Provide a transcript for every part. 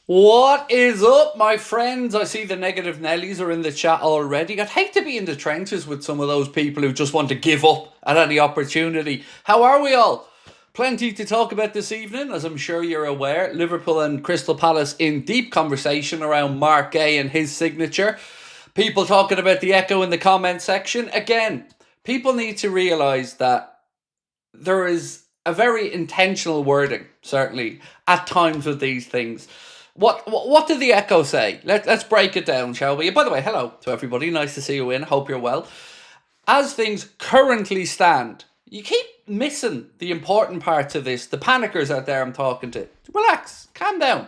What is up, my friends? I see the negative Nellies are in the chat already. I'd hate to be in the trenches with some of those people who just want to give up at any opportunity. How are we all? Plenty to talk about this evening, as I'm sure you're aware. Liverpool and Crystal Palace in deep conversation around Mark Gay and his signature. People talking about the echo in the comment section. Again, people need to realise that there is a very intentional wording, certainly, at times with these things. What did the Echo say? Let's break it down, shall we? By the way, hello to everybody. Nice to see you in. Hope you're well. As things currently stand, you keep missing the important parts of this. The panickers out there I'm talking to. Relax. Calm down.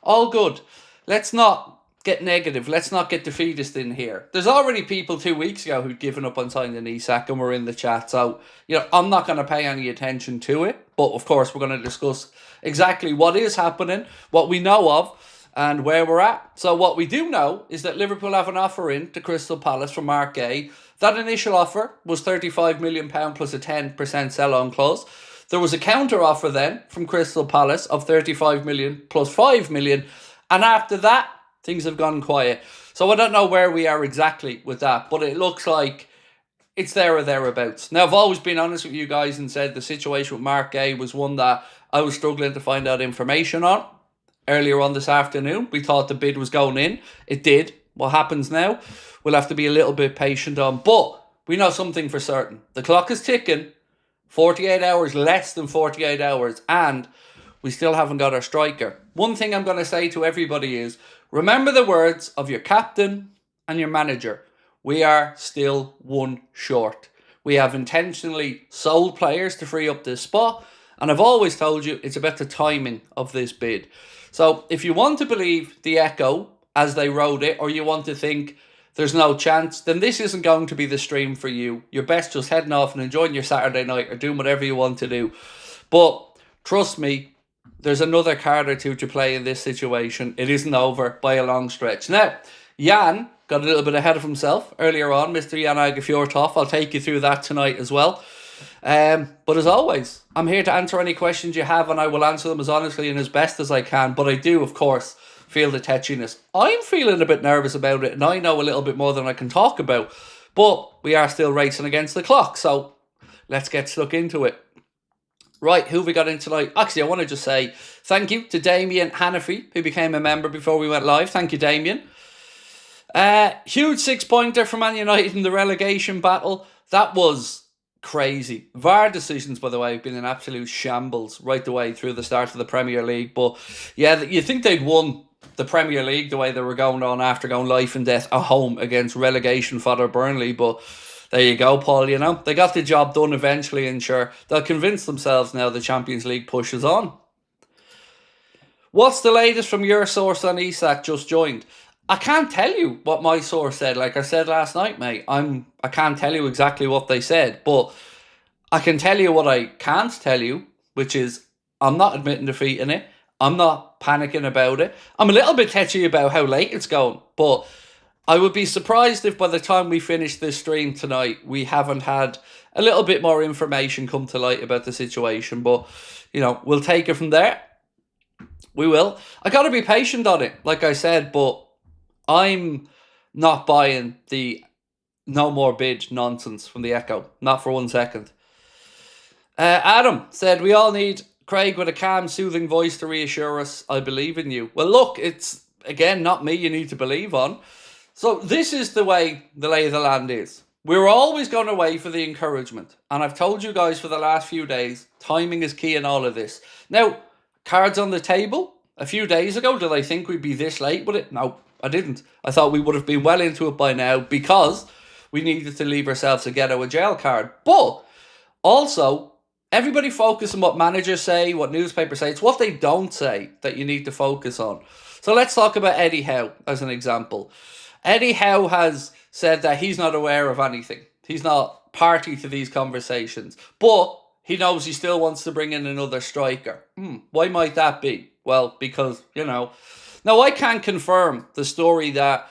All good. Let's not get negative. Let's not get defeatist in here. There's already people 2 weeks ago who'd given up on signing an ISAK and were in the chat. So, I'm not going to pay any attention to it. But, of course, we're going to discuss exactly what is happening, what we know of, and where we're at. So what we do know is that Liverpool have an offer in to Crystal Palace from Mark Gay. That initial offer was £35 million plus a 10% sell-on clause. There was a counter offer then from Crystal Palace of £35 million plus £5 million. And after that, things have gone quiet. So I don't know where we are exactly with that, but it looks like it's there or thereabouts. Now, I've always been honest with you guys and said the situation with Mark Gay was one that I was struggling to find out information on. Earlier on this afternoon, we thought the bid was going in. It did. What happens now, we'll have to be a little bit patient on. But we know something for certain. The clock is ticking. 48 hours, less than 48 hours. And we still haven't got our striker. One thing I'm going to say to everybody is, remember the words of your captain and your manager. We are still one short. We have intentionally sold players to free up this spot. And I've always told you it's about the timing of this bid. So if you want to believe the Echo as they wrote it, or you want to think there's no chance, then this isn't going to be the stream for you. You're best just heading off and enjoying your Saturday night or doing whatever you want to do. But trust me, there's another card or two to play in this situation. It isn't over by a long stretch. Now, Jan got a little bit ahead of himself earlier on, Mr. Jan Agafjortov. I'll take you through that tonight as well. But as always, I'm here to answer any questions you have, and I will answer them as honestly and as best as I can. But I do, of course, feel the tetchiness. I'm feeling a bit nervous about it, and I know a little bit more than I can talk about. But we are still racing against the clock, so let's get stuck into it. Right, who have we got in tonight? Actually, I want to just say thank you to Damien Hanafi, who became a member before we went live. Thank you, Damien. Huge 6-pointer for Man United in the relegation battle. That was crazy. VAR decisions, by the way, have been an absolute shambles right the way through the start of the Premier League. But yeah, you think they'd won the Premier League the way they were going on after going life and death at home against relegation fodder Burnley. But there you go, Paul. They got the job done eventually, and sure, they'll convince themselves now the Champions League pushes on. What's the latest from your source on ISAK just joined? I can't tell you what my source said. Like I said last night, mate, I can't tell you exactly what they said, but I can tell you what I can't tell you, which is I'm not admitting defeat in it. I'm not panicking about it. I'm a little bit tetchy about how late it's going, but I would be surprised if by the time we finish this stream tonight, we haven't had a little bit more information come to light about the situation. But, we'll take it from there. We will. I got to be patient on it, like I said, but I'm not buying the no more bid nonsense from the Echo. Not for 1 second. Adam said, we all need Craig with a calm, soothing voice to reassure us. I believe in you. Well, look, it's, again, not me you need to believe on. So this is the way the lay of the land is. We're always going to wait for the encouragement. And I've told you guys for the last few days, timing is key in all of this. Now, cards on the table. A few days ago, did I think we'd be this late with it? No, I didn't. I thought we would have been well into it by now because we needed to leave ourselves a get out of jail card. But also, everybody focus on what managers say, what newspapers say. It's what they don't say that you need to focus on. So let's talk about Eddie Howe as an example. Eddie Howe has said that he's not aware of anything. He's not party to these conversations. But he knows he still wants to bring in another striker. Why might that be? Well, because, Now, I can't confirm the story that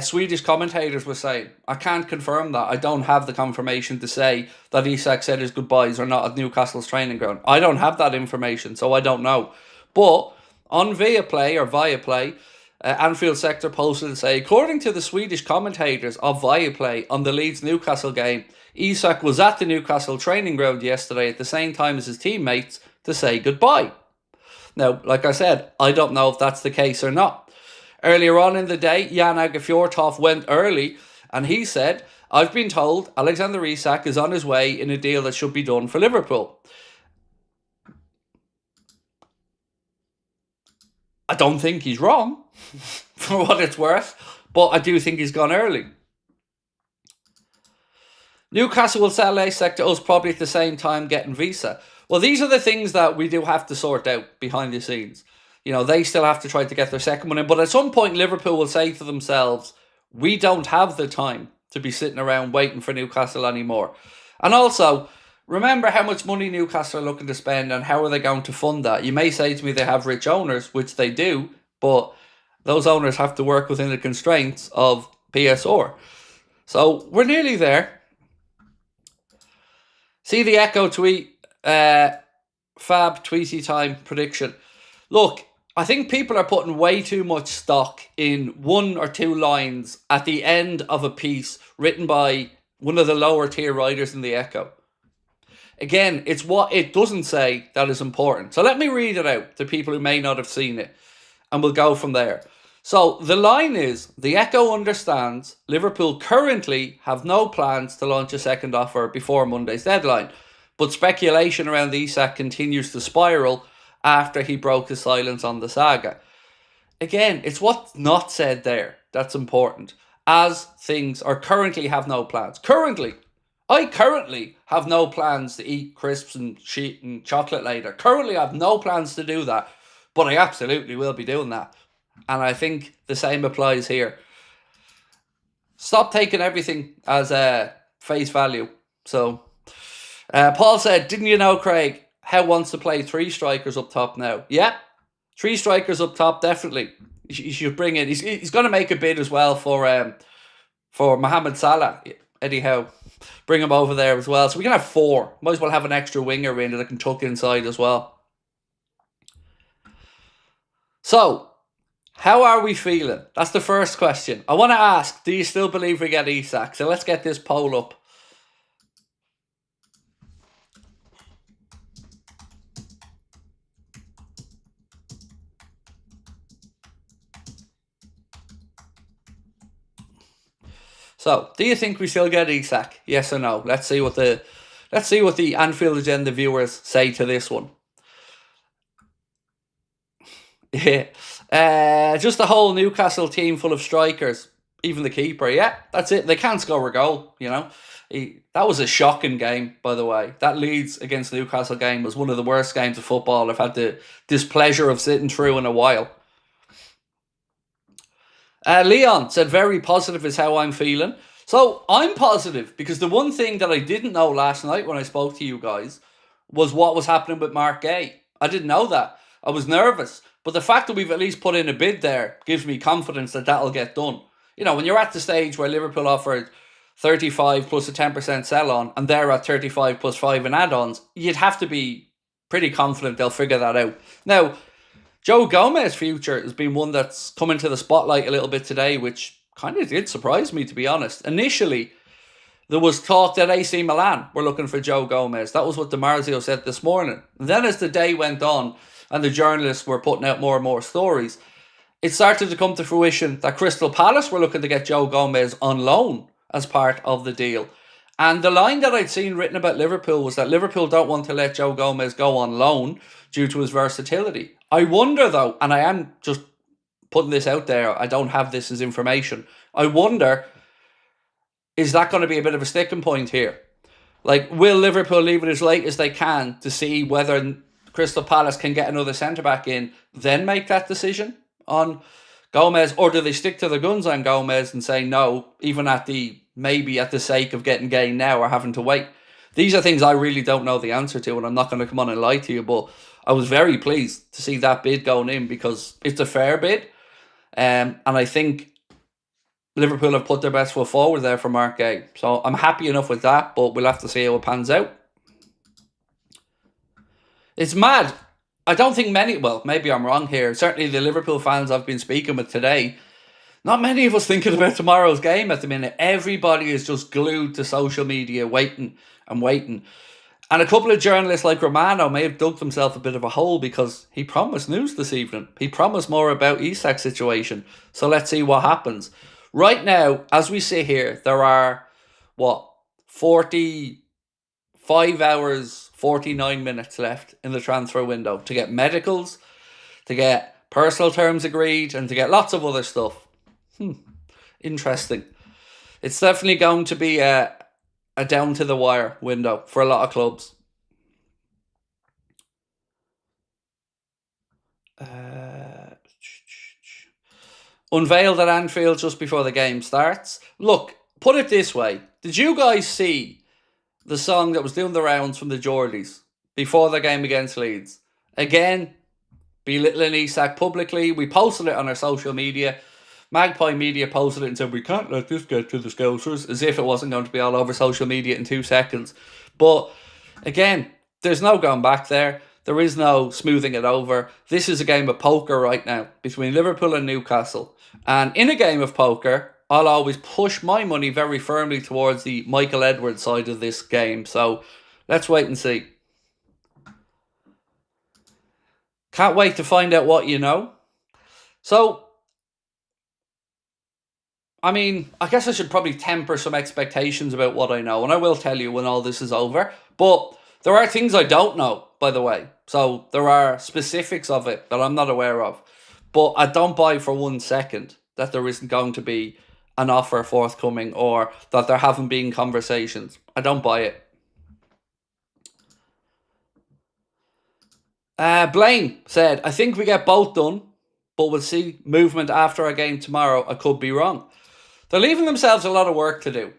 Swedish commentators were saying. I can't confirm that. I don't have the confirmation to say that ISAK said his goodbyes are not at Newcastle's training ground. I don't have that information, so I don't know. But On Viaplay, Anfield sector posted to say, according to the Swedish commentators of Viaplay on the Leeds Newcastle game, ISAK was at the Newcastle training ground yesterday at the same time as his teammates to say goodbye. Now, like I said, I don't know if that's the case or not. Earlier on in the day, Jan Fjortoft went early and he said, I've been told Alexander Isak is on his way in a deal that should be done for Liverpool. I don't think he's wrong, for what it's worth, but I do think he's gone early. Newcastle will sell ISAK to us probably at the same time getting Visa. Well, these are the things that we do have to sort out behind the scenes. You know, they still have to try to get their second one in, but at some point Liverpool will say to themselves, we don't have the time to be sitting around waiting for Newcastle anymore. And also, remember how much money Newcastle are looking to spend and how are they going to fund that? You may say to me they have rich owners, which they do, but those owners have to work within the constraints of PSR. So we're nearly there. See the Echo tweet, Fab Tweety Time prediction. Look, I think people are putting way too much stock in 1 or 2 lines at the end of a piece written by one of the lower tier writers in the Echo. Again, it's what it doesn't say that is important. So let me read it out to people who may not have seen it, and we'll go from there. So the line is, the Echo understands Liverpool currently have no plans to launch a second offer before Monday's deadline, but speculation around ISAK continues to spiral after he broke his silence on the saga. Again, it's what's not said there that's important. As things are currently have no plans. I currently have no plans to eat crisps and shit and chocolate later. Currently, I have no plans to do that, but I absolutely will be doing that. And I think the same applies here. Stop taking everything as face value. So, Paul said, didn't you know, Craig, Howe wants to play 3 strikers up top now? Yeah, 3 strikers up top, definitely. You should bring in. He's going to make a bid as well for Mohamed Salah. Eddie Howe. Bring him over there as well. So we can have 4. Might as well have an extra winger in that I can tuck inside as well. So, how are we feeling? That's the first question. I want to ask, do you still believe we get ISAK? So let's get this poll up. So, do you think we still get ISAK? Yes or no? Let's see what the Anfield Agenda viewers say to this one. Yeah. Just a whole Newcastle team full of strikers. Even the keeper. Yeah, that's it. They can't score a goal, you know. That was a shocking game, by the way. That Leeds against Newcastle game was one of the worst games of football I've had the displeasure of sitting through in a while. Leon said, very positive is how I'm feeling. So I'm positive because the one thing that I didn't know last night when I spoke to you guys was what was happening with Mark Gay. I didn't know that. I was nervous. But the fact that we've at least put in a bid there gives me confidence that that'll get done. You know, when you're at the stage where Liverpool offered 35 plus a 10% sell-on and they're at 35 plus 5 in add-ons, you'd have to be pretty confident they'll figure that out. Now, Joe Gomez's future has been one that's come into the spotlight a little bit today, which kind of did surprise me, to be honest. Initially, there was talk that AC Milan were looking for Joe Gomez. That was what DiMarzio said this morning. And then as the day went on and the journalists were putting out more and more stories, it started to come to fruition that Crystal Palace were looking to get Joe Gomez on loan as part of the deal. And the line that I'd seen written about Liverpool was that Liverpool don't want to let Joe Gomez go on loan due to his versatility. I wonder though, and I am just putting this out there, I don't have this as information. I wonder, is that going to be a bit of a sticking point here? Like, will Liverpool leave it as late as they can to see whether Crystal Palace can get another centre-back in, then make that decision on Gomez? Or do they stick to the guns on Gomez and say no, even at the maybe at the sake of getting Gay now or having to wait? These are things I really don't know the answer to, and I'm not going to come on and lie to you, but I was very pleased to see that bid going in because it's a fair bid. And I think Liverpool have put their best foot forward there for Mark Gay. So I'm happy enough with that, but we'll have to see how it pans out. It's mad. I don't think many, well, maybe I'm wrong here. Certainly the Liverpool fans I've been speaking with today, not many of us thinking about tomorrow's game at the minute. Everybody is just glued to social media, waiting and waiting. And a couple of journalists like Romano may have dug themselves a bit of a hole because he promised news this evening. He promised more about ISAK's situation. So let's see what happens. Right now, as we sit here, there are, 45 hours, 49 minutes left in the transfer window to get medicals, to get personal terms agreed, and to get lots of other stuff. Interesting. It's definitely going to be a down to the wire window for a lot of clubs. Unveiled at Anfield just before the game starts. Look, put it this way. Did you guys see the song that was doing the rounds from the Geordies before the game against Leeds? Again, belittling ISAK publicly. We posted it on our social media. Magpie Media posted it and said, we can't let this get to the Scousers, as if it wasn't going to be all over social media in 2 seconds. But again, there's no going back there. There is no smoothing it over. This is a game of poker right now between Liverpool and Newcastle. And in a game of poker, I'll always push my money very firmly towards the Michael Edwards side of this game. So let's wait and see. Can't wait to find out what you know. So, I mean, I guess I should probably temper some expectations about what I know, and I will tell you when all this is over. But there are things I don't know, by the way. So there are specifics of it that I'm not aware of. But I don't buy for 1 second that there isn't going to be an offer forthcoming or that there haven't been conversations. I don't buy it. Blaine said, I think we get both done, but we'll see movement after our game tomorrow. I could be wrong. They're leaving themselves a lot of work to do,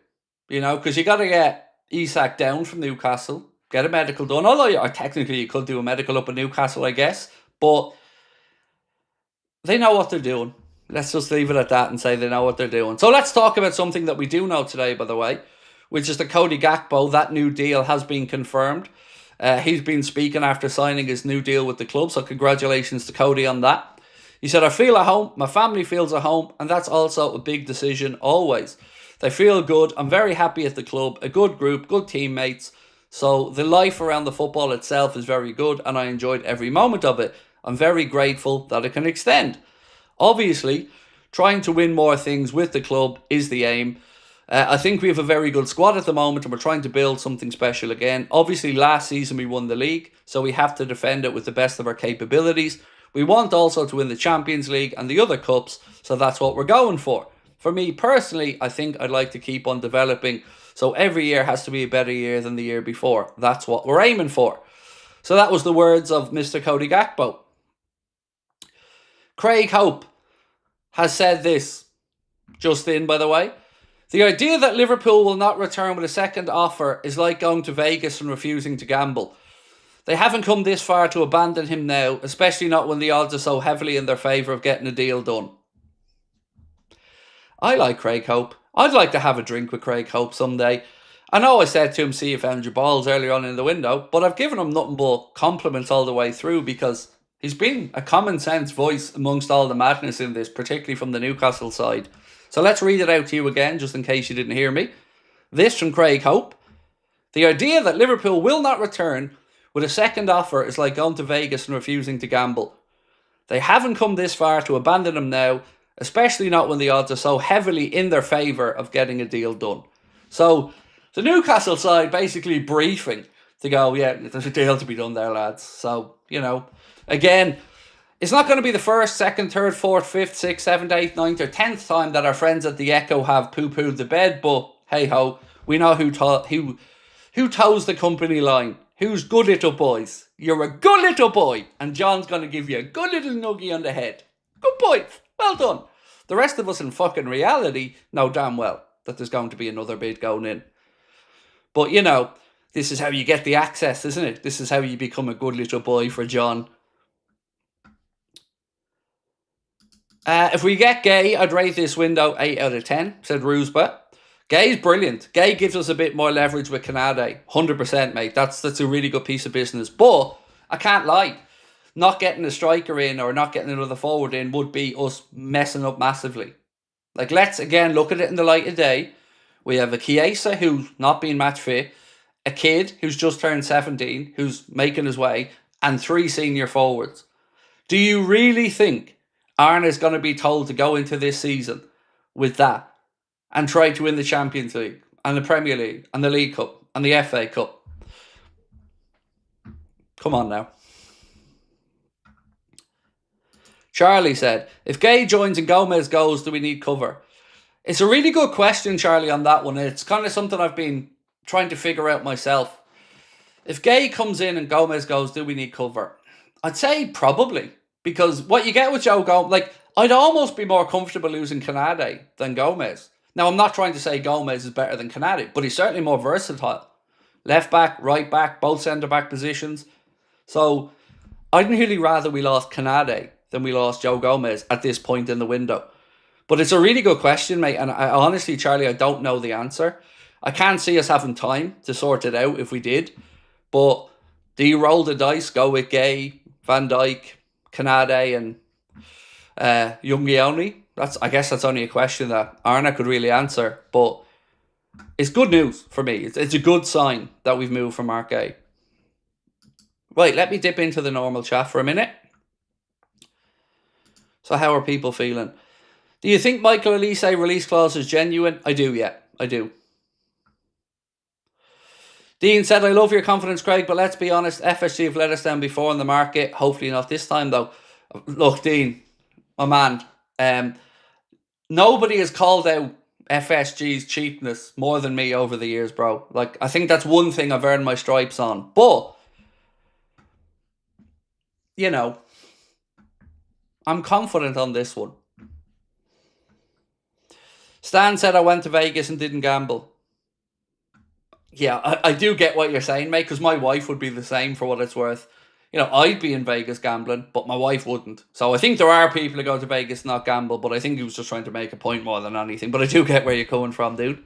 you know, because you got to get ISAK down from Newcastle, get a medical done. Although technically you could do a medical up in Newcastle, I guess, but they know what they're doing. Let's just leave it at that and say they know what they're doing. So let's talk about something that we do know today, by the way, which is that Cody Gakpo, that new deal has been confirmed. He's been speaking after signing his new deal with the club, so congratulations to Cody on that. He said, I feel at home, my family feels at home, and that's also a big decision always. They feel good, I'm very happy at the club, a good group, good teammates. So the life around the football itself is very good, and I enjoyed every moment of it. I'm very grateful that it can extend. Obviously, trying to win more things with the club is the aim. I think we have a very good squad at the moment, and we're trying to build something special again. Obviously, last season we won the league, so we have to defend it with the best of our capabilities. We want also to win the Champions League and the other cups, so that's what we're going for. For me personally, I think I'd like to keep on developing, so every year has to be a better year than the year before. That's what we're aiming for. So that was the words of Mr. Cody Gakpo. Craig Hope has said this, just in, by the way. The idea that Liverpool will not return with a second offer is like going to Vegas and refusing to gamble. They haven't come this far to abandon him now, especially not when the odds are so heavily in their favour of getting a deal done. I like Craig Hope. I'd like to have a drink with Craig Hope someday. I know I said to him, see you found your balls earlier on in the window, but I've given him nothing but compliments all the way through because he's been a common sense voice amongst all the madness in this, particularly from the Newcastle side. So let's read it out to you again, just in case you didn't hear me. This from Craig Hope. The idea that Liverpool will not return with a second offer is like going to Vegas and refusing to gamble. They haven't come this far to abandon him now, especially not when the odds are so heavily in their favour of getting a deal done. So the Newcastle side basically briefing to go, yeah, there's a deal to be done there, lads. So, you know, again, it's not going to be the first, second, third, fourth, fifth, sixth, seventh, eighth, ninth, or 10th time that our friends at the Echo have poo-pooed the bed, but hey-ho, we know who toes the company line. Who's good little boys? You're a good little boy, and John's going to give you a good little nuggie on the head. Good boy. Well done. The rest of us in fucking reality know damn well that there's going to be another bid going in. But, you know, this is how you get the access, isn't it? This is how you become a good little boy for John. If we get GUEHI, I'd rate this window 8 out of 10, said Roosba. GUEHI's brilliant. GUEHI gives us a bit more leverage with Canade. 100%, mate. That's a really good piece of business. But I can't lie. not getting a striker in or not getting another forward in would be us messing up massively. Like, let's again look at it in the light of day. We have a Chiesa who's not being match fit, a kid who's just turned 17, who's making his way, and 3 senior forwards. Do you really think Arne is going to be told to go into this season with that and try to win the Champions League and the Premier League and the League Cup and the FA Cup? Come on now. Charlie said, if Gay joins and Gomez goes, do we need cover? It's a really good question, Charlie, on that one. It's kind of something I've been trying to figure out myself. If Gay comes in and Gomez goes, do we need cover? I'd say probably. Because what you get with Joe Gomez, like, I'd almost be more comfortable losing Canade than Gomez. Now, I'm not trying to say Gomez is better than Canade, but he's certainly more versatile. Left back, right back, both centre-back positions. So, I'd really rather we lost Canade than we lost Joe Gomez at this point in the window. But it's a really good question, mate. And I honestly, Charlie, I don't know the answer. I can't see us having time to sort it out if we did. But do you roll the dice, go with Gay, Van Dijk, Canade, and Jungioni? I guess that's only a question that Arne could really answer. But it's good news for me. It's a good sign that we've moved from Mark A. Right, let me dip into the normal chat for a minute. So how are people feeling? Do you think Michael Elise release clause is genuine? I do, yeah. I do. Dean said, I love your confidence, Craig, but let's be honest, FSG have let us down before in the market. Hopefully not this time, though. Look, Dean, my man, nobody has called out FSG's cheapness more than me over the years, bro. Like, I think that's one thing I've earned my stripes on. But, you know, I'm confident on this one. Stan said I went to Vegas and didn't gamble. Yeah, I do get what you're saying, mate, because my wife would be the same for what it's worth. You know, I'd be in Vegas gambling, but my wife wouldn't. So I think there are people who go to Vegas and not gamble, but I think he was just trying to make a point more than anything. But I do get where you're coming from, dude.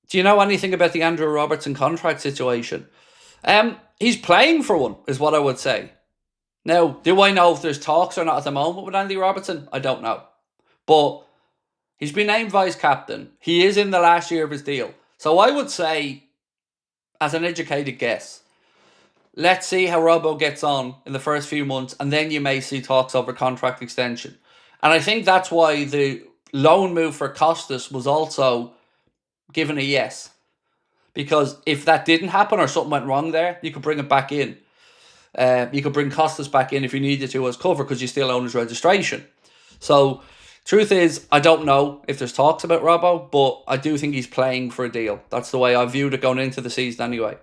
Do you know anything about the Andrew Robertson contract situation? He's playing for one, is what I would say. Now, do I know if there's talks or not at the moment with Andy Robertson? I don't know. But he's been named vice-captain. He is in the last year of his deal. So I would say, as an educated guess, let's see how Robbo gets on in the first few months, and then you may see talks over contract extension. And I think that's why the loan move for Costas was also given a yes. Because if that didn't happen or something went wrong there, you could bring it back in. You could bring Costas back in if you needed to as cover because you still own his registration. So, truth is, I don't know if there's talks about Robbo, but I do think he's playing for a deal. That's the way I viewed it going into the season anyway.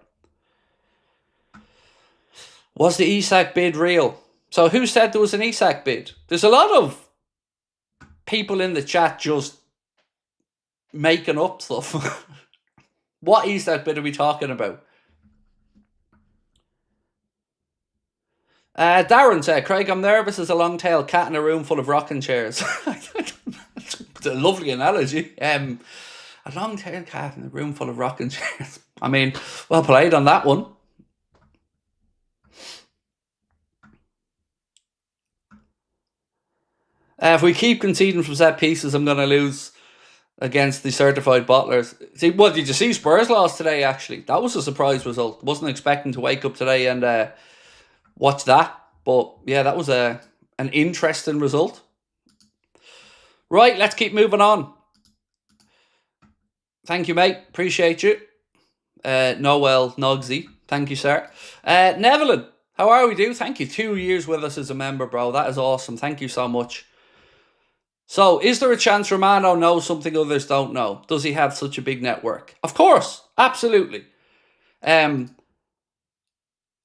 Was the ISAK bid real? So who said there was an ISAK bid? There's a lot of people in the chat just making up stuff. What ISAK bid are we talking about? Darren said, Craig, I'm nervous as a long-tailed cat in a room full of rocking chairs. It's a lovely analogy. A long-tailed cat in a room full of rocking chairs. I mean, well played on that one. If we keep conceding from set pieces, I'm going to lose against the certified bottlers. See, what did you see? Spurs lost today, actually. That was a surprise result. Wasn't expecting to wake up today and watch that. But yeah, that was an interesting result. Right, let's keep moving on. Thank you, mate. Appreciate you. Noel Nogsy. Thank you, sir. Nevelyn, how are we, dude? Thank you. 2 years with us as a member, bro. That is awesome. Thank you so much. So, is there a chance Romano knows something others don't know? Does he have such a big network? Of course. Absolutely. I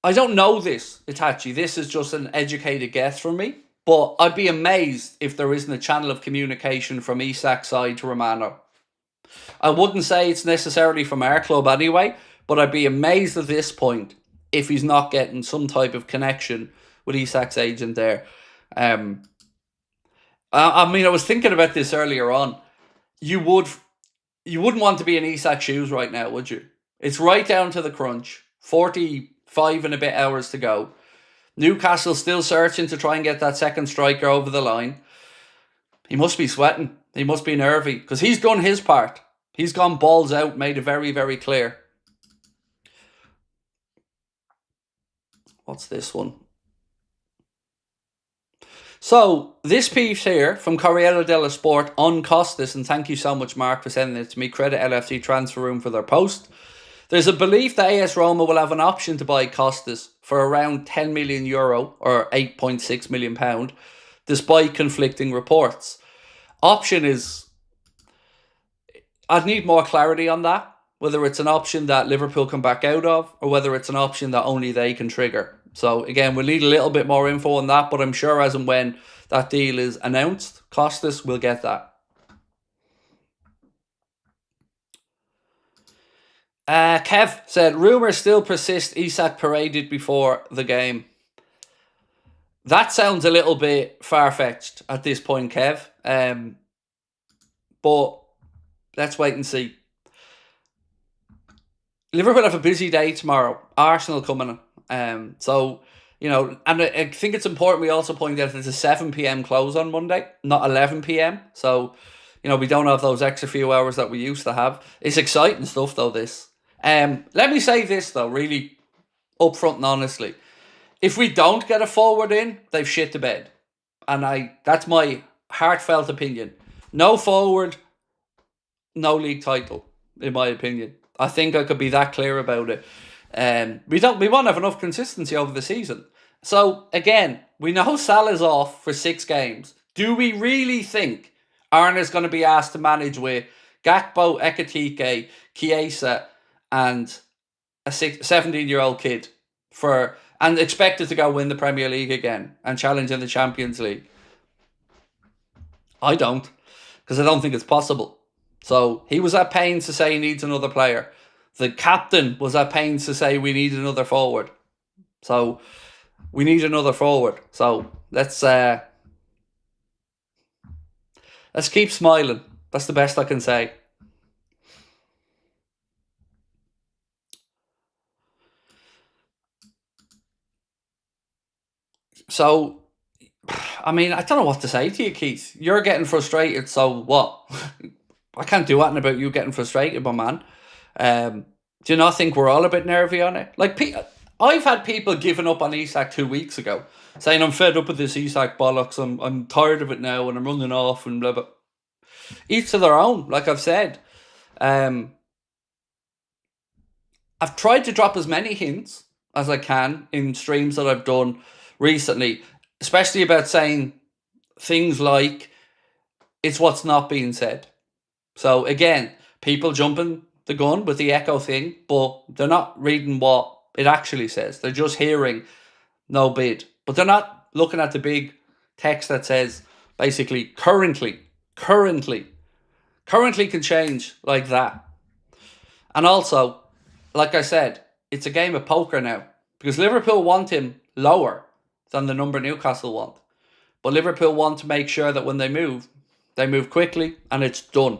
don't know this, Itachi. This is just an educated guess from me. But I'd be amazed if there isn't a channel of communication from ISAK's side to Romano. I wouldn't say it's necessarily from our club anyway, but I'd be amazed at this point if he's not getting some type of connection with ISAK's agent there. I mean, I was thinking about this earlier on. You wouldn't want to be in ISAK's shoes right now, would you? It's right down to the crunch. 45 and a bit hours to go. Newcastle still searching to try and get that second striker over the line. He must be sweating. He must be nervy because he's done his part. He's gone balls out, made it very, very clear. What's this one? So, this piece here from Corriere dello Sport on Costas, and thank you so much, Mark, for sending it to me. Credit LFC Transfer Room for their post. There's a belief that AS Roma will have an option to buy Costas for around €10 million or £8.6 million, despite conflicting reports. Option is... I'd need more clarity on that, whether it's an option that Liverpool can back out of or whether it's an option that only they can trigger. So again, we'll need a little bit more info on that, but I'm sure as and when that deal is announced, Costas will get that. Kev said, rumours still persist ISAK paraded before the game. That sounds a little bit far-fetched at this point, Kev. But let's wait and see. Liverpool have a busy day tomorrow. Arsenal coming in. So, you know, and I think it's important we also point out that it's a 7 p.m. close on Monday, not 11 p.m. So, you know, we don't have those extra few hours that we used to have. It's exciting stuff, though, this. Let me say this, though, really upfront and honestly. If we don't get a forward in, they've shit the bed. And that's my heartfelt opinion. No forward, no league title, in my opinion. I think I could be that clear about it. We won't have enough consistency over the season. So, again, we know Salah's off for 6 games. Do we really think Arna's going to be asked to manage with Gakpo, Ekitike, Chiesa, and a 17-year-old kid and expected to go win the Premier League again and challenge in the Champions League? I don't, because I don't think it's possible. So he was at pains to say he needs another player. The captain was at pains to say we need another forward. So we need another forward. So let's keep smiling. That's the best I can say. So, I mean, I don't know what to say to you, Keith. You're getting frustrated, so what? I can't do anything about you getting frustrated, my man. Do you not think we're all a bit nervy on it? Like, I've had people giving up on ISAK 2 weeks ago, saying I'm fed up with this ISAK bollocks, I'm tired of it now, and I'm running off, and blah, blah. Each to their own, like I've said. I've tried to drop as many hints as I can in streams that I've done recently, especially about saying things like, it's what's not being said. So again, people jumping the gun with the echo thing, but they're not reading what it actually says. They're just hearing no bid. But they're not looking at the big text that says basically currently can change like that. And also, like I said, it's a game of poker now, because Liverpool want him lower than the number Newcastle want. But Liverpool want to make sure that when they move quickly and it's done.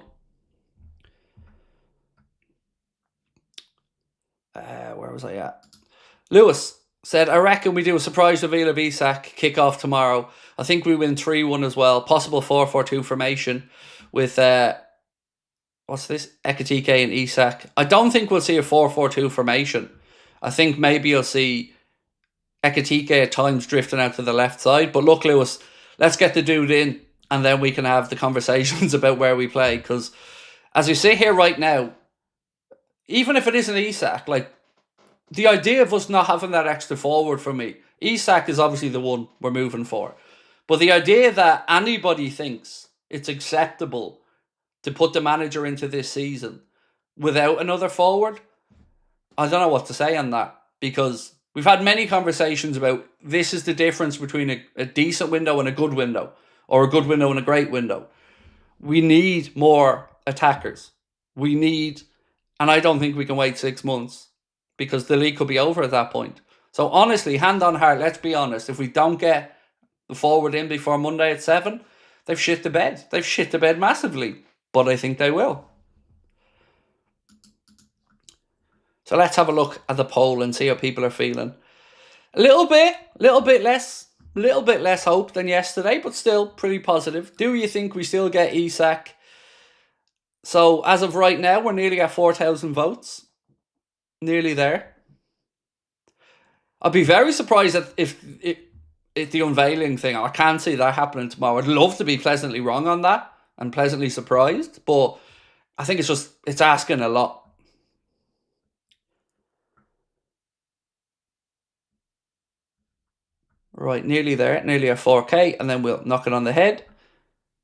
Where was I at? Lewis said, I reckon we do a surprise reveal of ISAK kick-off tomorrow. I think we win 3-1 as well. Possible 4-4-2 formation with, what's this? Ekitike and ISAK. I don't think we'll see a 4-4-2 formation. I think maybe you'll see Ekitike at times drifting out to the left side. But look, Lewis, let's get the dude in and then we can have the conversations about where we play. Because as you sit here right now, even if it isn't ISAK, like, the idea of us not having that extra forward for me, ISAK is obviously the one we're moving for. But the idea that anybody thinks it's acceptable to put the manager into this season without another forward, I don't know what to say on that. Because we've had many conversations about this is the difference between a decent window and a good window, or a good window and a great window. We need more attackers. And I don't think we can wait 6 months, because the league could be over at that point. So honestly, hand on heart, let's be honest. If we don't get the forward in before Monday at 7, they've shit the bed. They've shit the bed massively. But I think they will. So let's have a look at the poll and see how people are feeling. A little bit less hope than yesterday, but still pretty positive. Do you think we still get ISAK? So as of right now, we're nearly at 4,000 votes. Nearly there. I'd be very surprised if the unveiling thing, I can't see that happening tomorrow. I'd love to be pleasantly wrong on that and pleasantly surprised, but I think it's asking a lot. Right, nearly there, nearly at 4K, and then we'll knock it on the head.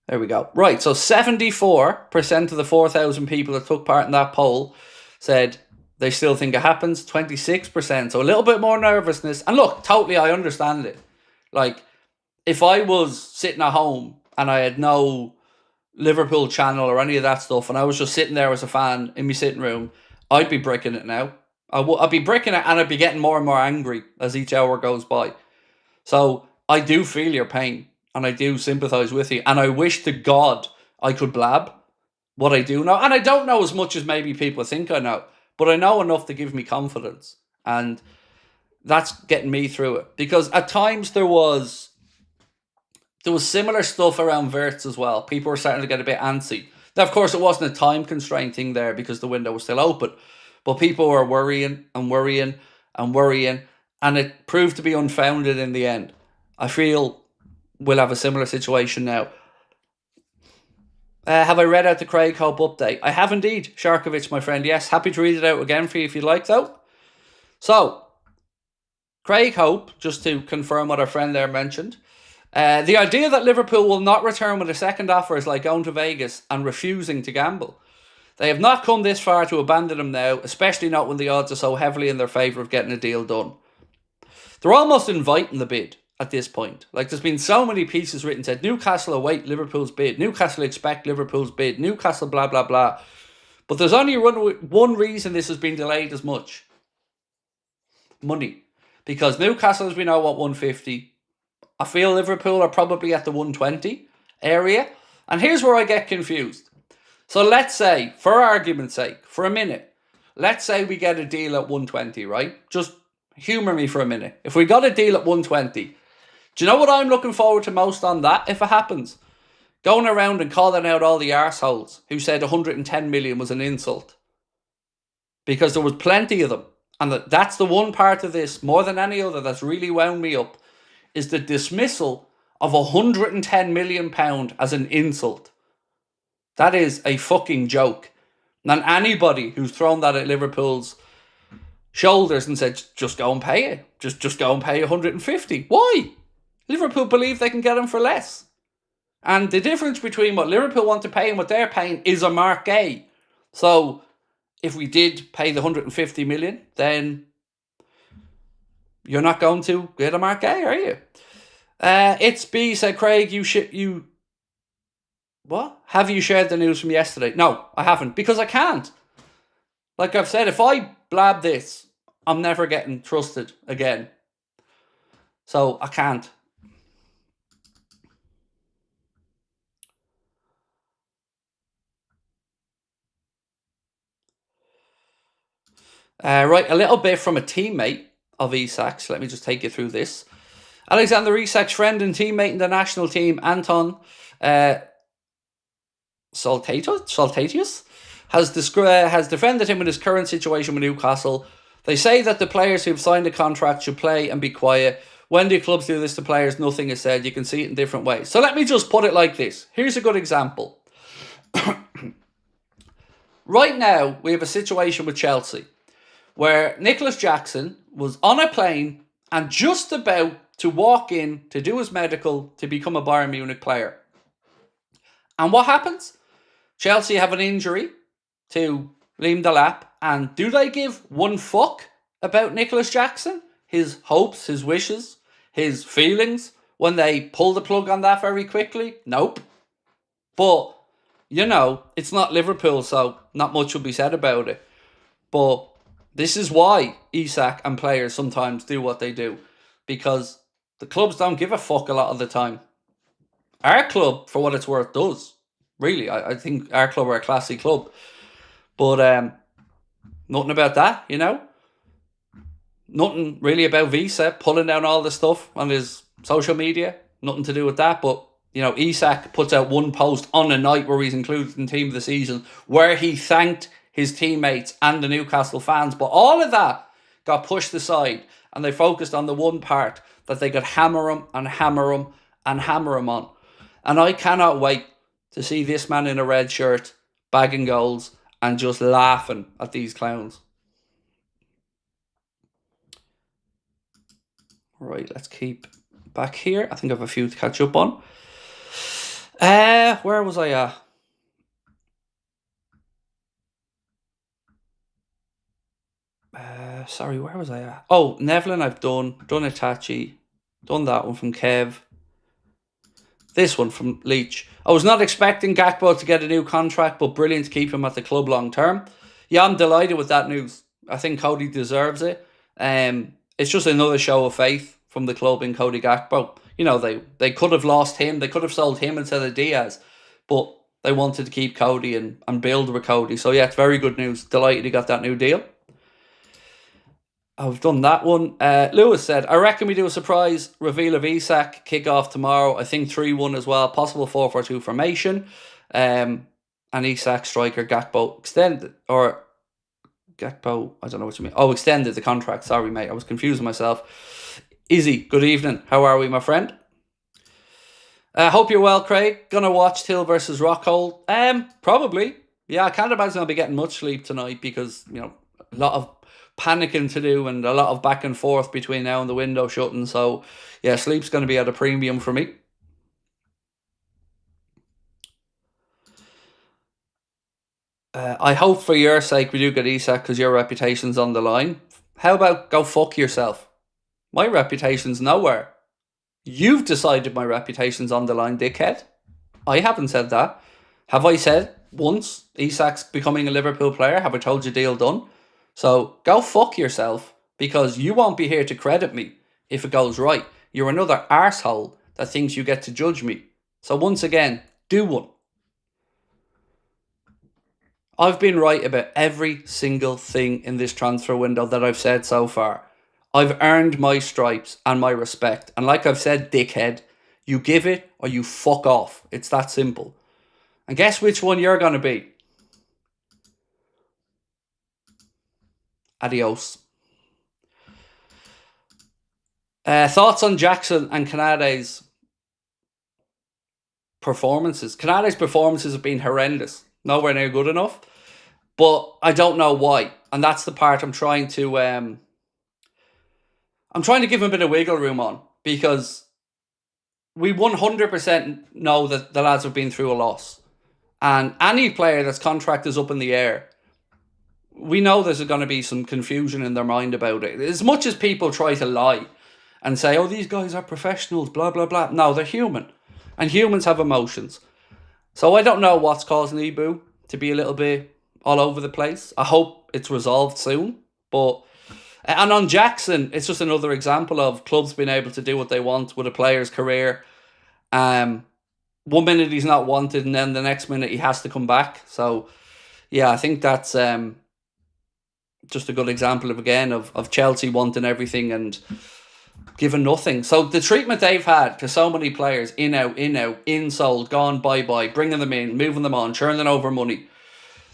There we go. Right, so 74% of the 4,000 people that took part in that poll said they still think it happens. 26%, so a little bit more nervousness. And look, totally, I understand it. Like, if I was sitting at home and I had no Liverpool channel or any of that stuff, and I was just sitting there as a fan in my sitting room, I'd be bricking it now. I'd be bricking it, and I'd be getting more and more angry as each hour goes by. So I do feel your pain, and I do sympathise with you, and I wish to God I could blab what I do know. And I don't know as much as maybe people think I know, but I know enough to give me confidence, and that's getting me through it. Because at times there was similar stuff around Verts as well. People were starting to get a bit antsy. Now, of course, it wasn't a time constraint thing there because the window was still open, but people were worrying and worrying and worrying, and it proved to be unfounded in the end. I feel we'll have a similar situation now. Have I read out the Craig Hope update? I have indeed, Sharkovich, my friend. Yes, happy to read it out again for you if you'd like, though. So, Craig Hope, just to confirm what our friend there mentioned, the idea that Liverpool will not return with a second offer is like going to Vegas and refusing to gamble. They have not come this far to abandon him now, especially not when the odds are so heavily in their favour of getting a deal done. They're almost inviting the bid at this point. Like, there's been so many pieces written said, Newcastle await Liverpool's bid, Newcastle expect Liverpool's bid, Newcastle blah, blah, blah. But there's only one reason this has been delayed as much. Money. Because Newcastle, as we know, at 150. I feel Liverpool are probably at the 120 area. And here's where I get confused. So let's say, for argument's sake, for a minute, let's say we get a deal at 120, right? Just humour me for a minute. If we got a deal at 120, do you know what I'm looking forward to most on that, if it happens? Going around and calling out all the arseholes who said 110 million was an insult. Because there was plenty of them. And that's the one part of this, more than any other, that's really wound me up, is the dismissal of £110 million as an insult. That is a fucking joke. And anybody who's thrown that at Liverpool's shoulders and said, just go and pay it. Just go and pay 150. Why? Liverpool believe they can get him for less. And the difference between what Liverpool want to pay and what they're paying is a marquee. So if we did pay the 150 million, then you're not going to get a marquee, are you? It's B, said Craig, what? Have you shared the news from yesterday? No, I haven't, because I can't. Like I've said, if I blab this, I'm never getting trusted again. So I can't. Right, a little bit from a teammate of ISAK's. Let me just take you through this. Alexander Isak's friend and teammate in the national team, Anton Saltatius, has defended him in his current situation with Newcastle. They say that the players who've signed a contract should play and be quiet. When do clubs do this to players? Nothing is said. You can see it in different ways. So let me just put it like this. Here's a good example. Right now, we have a situation with Chelsea where Nicholas Jackson was on a plane and just about to walk in to do his medical to become a Bayern Munich player. And what happens? Chelsea have an injury to Liam Delap, and do they give one fuck about Nicholas Jackson? His hopes, his wishes, his feelings, when they pull the plug on that very quickly? Nope. But, you know, it's not Liverpool, so not much will be said about it. But this is why ISAK and players sometimes do what they do, because the clubs don't give a fuck a lot of the time. Our club, for what it's worth, does. Really, I think our club are a classy club. But Nothing about that, you know? Nothing really about Visa pulling down all the stuff on his social media. Nothing to do with that. But, you know, ISAK puts out one post on a night where he's included in Team of the Season where he thanked his teammates and the Newcastle fans. But all of that got pushed aside and they focused on the one part that they could hammer him and hammer him and hammer him on. And I cannot wait to see this man in a red shirt bagging goals and just laughing at these clowns. Right, let's keep back here. I think I have a few to catch up on. Where was I at? Sorry, where was I at? Oh, Nevlin I've done Itachi. Done that one from Kev. This one from Leach. I was not expecting Gakpo to get a new contract, but brilliant to keep him at the club long term. Yeah, I'm delighted with that news. I think Cody deserves it. It's just another show of faith from the club in Cody Gakpo. You know, they could have lost him. They could have sold him instead of Diaz. But they wanted to keep Cody and build with Cody. So, yeah, it's very good news. Delighted he got that new deal. I've done that one. Lewis said, I reckon we do a surprise reveal of ISAK kick-off tomorrow. I think 3-1 as well. Possible 4-4-2 formation. And ISAK striker Gakpo extended. Or Gakpo, I don't know what you mean. Oh, extended the contract. Sorry, mate. I was confusing myself. Izzy, good evening. How are we, my friend? Hope you're well, Craig. Gonna watch Till versus Rockhold? Probably. Yeah, I can't imagine I'll be getting much sleep tonight because, you know, a lot of panicking to do and a lot of back and forth between now and the window shutting. So, yeah, sleep's going to be at a premium for me. I hope for your sake we do get ISAK because your reputation's on the line. How about go fuck yourself? My reputation's nowhere. You've decided my reputation's on the line, dickhead. I haven't said that. Have I said once ISAK's becoming a Liverpool player? Have I told you deal done? So go fuck yourself because you won't be here to credit me if it goes right. You're another arsehole that thinks you get to judge me. So once again, do one. I've been right about every single thing in this transfer window that I've said so far. I've earned my stripes and my respect. And like I've said, dickhead, you give it or you fuck off. It's that simple. And guess which one you're going to be? Adios. Thoughts on Jackson and Canade's performances? Canade's performances have been horrendous. Nowhere near good enough. But I don't know why. And that's the part I'm trying to give him a bit of wiggle room on. Because we 100% know that the lads have been through a loss. And any player that's contract is up in the air, we know there's going to be some confusion in their mind about it. As much as people try to lie and say, oh, these guys are professionals, blah, blah, blah. No, they're human. And humans have emotions. So I don't know what's causing Ibu to be a little bit all over the place. I hope it's resolved soon. And on Jackson, it's just another example of clubs being able to do what they want with a player's career. 1 minute he's not wanted and then the next minute he has to come back. So, yeah, I think that's just a good example of Chelsea wanting everything and giving nothing. So the treatment they've had to so many players, in, out, sold, gone, bye-bye, bringing them in, moving them on, churning over money.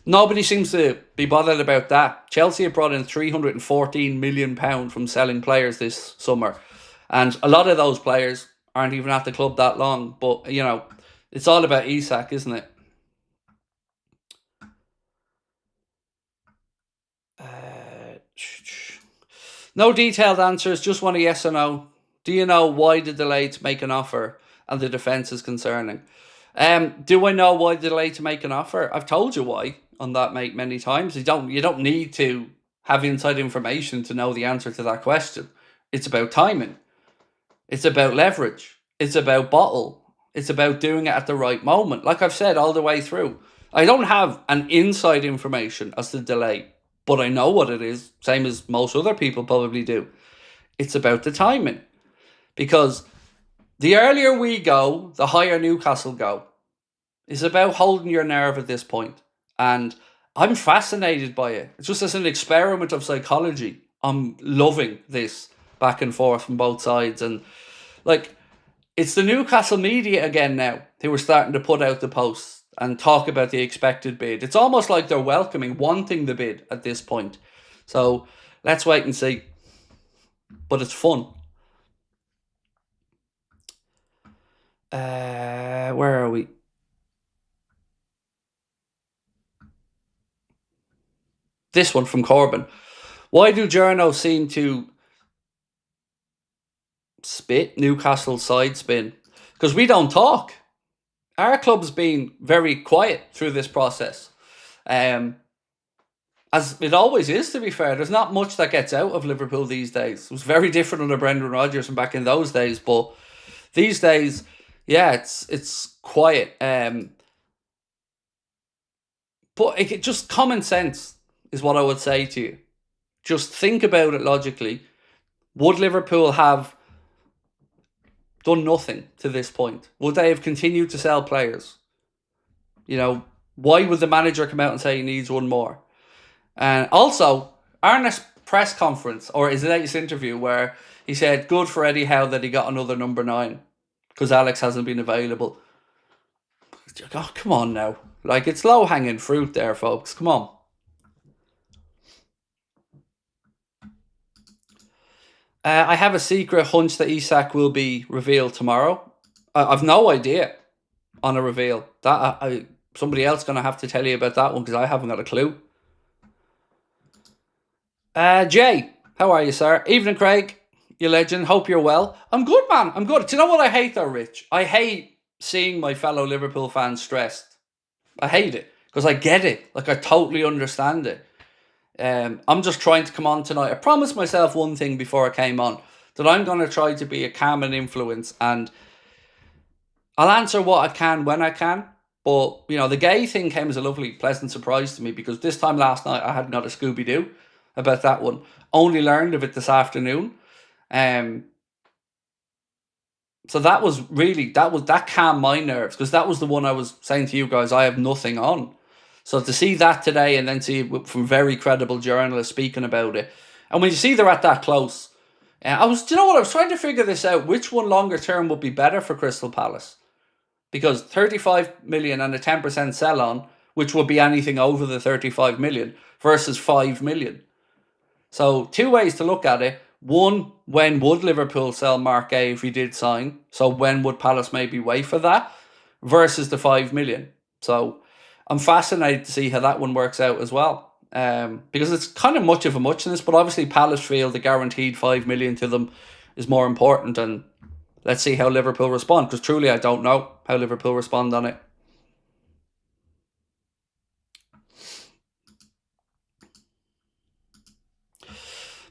Nobody seems to be bothered about that. Chelsea have brought in £314 million from selling players this summer. And a lot of those players aren't even at the club that long. But, you know, it's all about ISAK, isn't it? No detailed answers, just want a yes or no. Do you know why the delay to make an offer and the defence is concerning? Do I know why the delay to make an offer? I've told you why on that, mate, many times. You don't need to have inside information to know the answer to that question. It's about timing. It's about leverage. It's about bottle. It's about doing it at the right moment. Like I've said all the way through. I don't have an inside information as to the delay, but I know what it is, same as most other people probably do. It's about the timing. Because the earlier we go, the higher Newcastle go. It's about holding your nerve at this point. And I'm fascinated by it. It's just as an experiment of psychology. I'm loving this back and forth from both sides. And like, it's the Newcastle media again now who are starting to put out the posts and talk about the expected bid. It's almost like they're welcoming, wanting the bid at this point. So let's wait and see. But it's fun. Where are we? This one from Corbin. Why do journos seem to spit Newcastle's side spin? Because we don't talk. Our club's been very quiet through this process. As it always is, to be fair. There's not much that gets out of Liverpool these days. It was very different under Brendan Rodgers and back in those days, but these days, yeah, it's quiet. But it just common sense is what I would say to you. Just think about it logically. Would Liverpool have done nothing to this point? Would they have continued to sell players? You know, why would the manager come out and say he needs one more? And also, Arne's press conference, or his latest interview, where he said, good for Eddie Howe that he got another number 9 because Alex hasn't been available. Oh, come on now. Like, it's low-hanging fruit there, folks. Come on. I have a secret hunch that ISAK will be revealed tomorrow. I've no idea on a reveal. That somebody else going to have to tell you about that one because I haven't got a clue. Jay, how are you, sir? Evening, Craig. You legend. Hope you're well. I'm good, man. I'm good. Do you know what I hate though, Rich? I hate seeing my fellow Liverpool fans stressed. I hate it because I get it. Like, I totally understand it. I'm just trying to come on tonight. I promised myself one thing before I came on, that I'm going to try to be a calming influence, and I'll answer what I can when I can. But, you know, the gay thing came as a lovely, pleasant surprise to me because this time last night I hadn't got a Scooby-Doo about that one. Only learned of it this afternoon. So that was really, that calmed my nerves because that was the one I was saying to you guys, I have nothing on. So to see that today and then see it from very credible journalists speaking about it, and when you see they're at that close, do you know what? I was trying to figure this out. Which one longer term would be better for Crystal Palace? Because 35 million and a 10% sell on, which would be anything over the 35 million, versus 5 million. So 2 ways to look at it. One, when would Liverpool sell Mark Gay if he did sign? So when would Palace maybe wait for that? Versus the 5 million. So I'm fascinated to see how that one works out as well. Because it's kind of much of a muchness, but obviously Palace feel the guaranteed 5 million to them is more important, and let's see how Liverpool respond, because truly I don't know how Liverpool respond on it.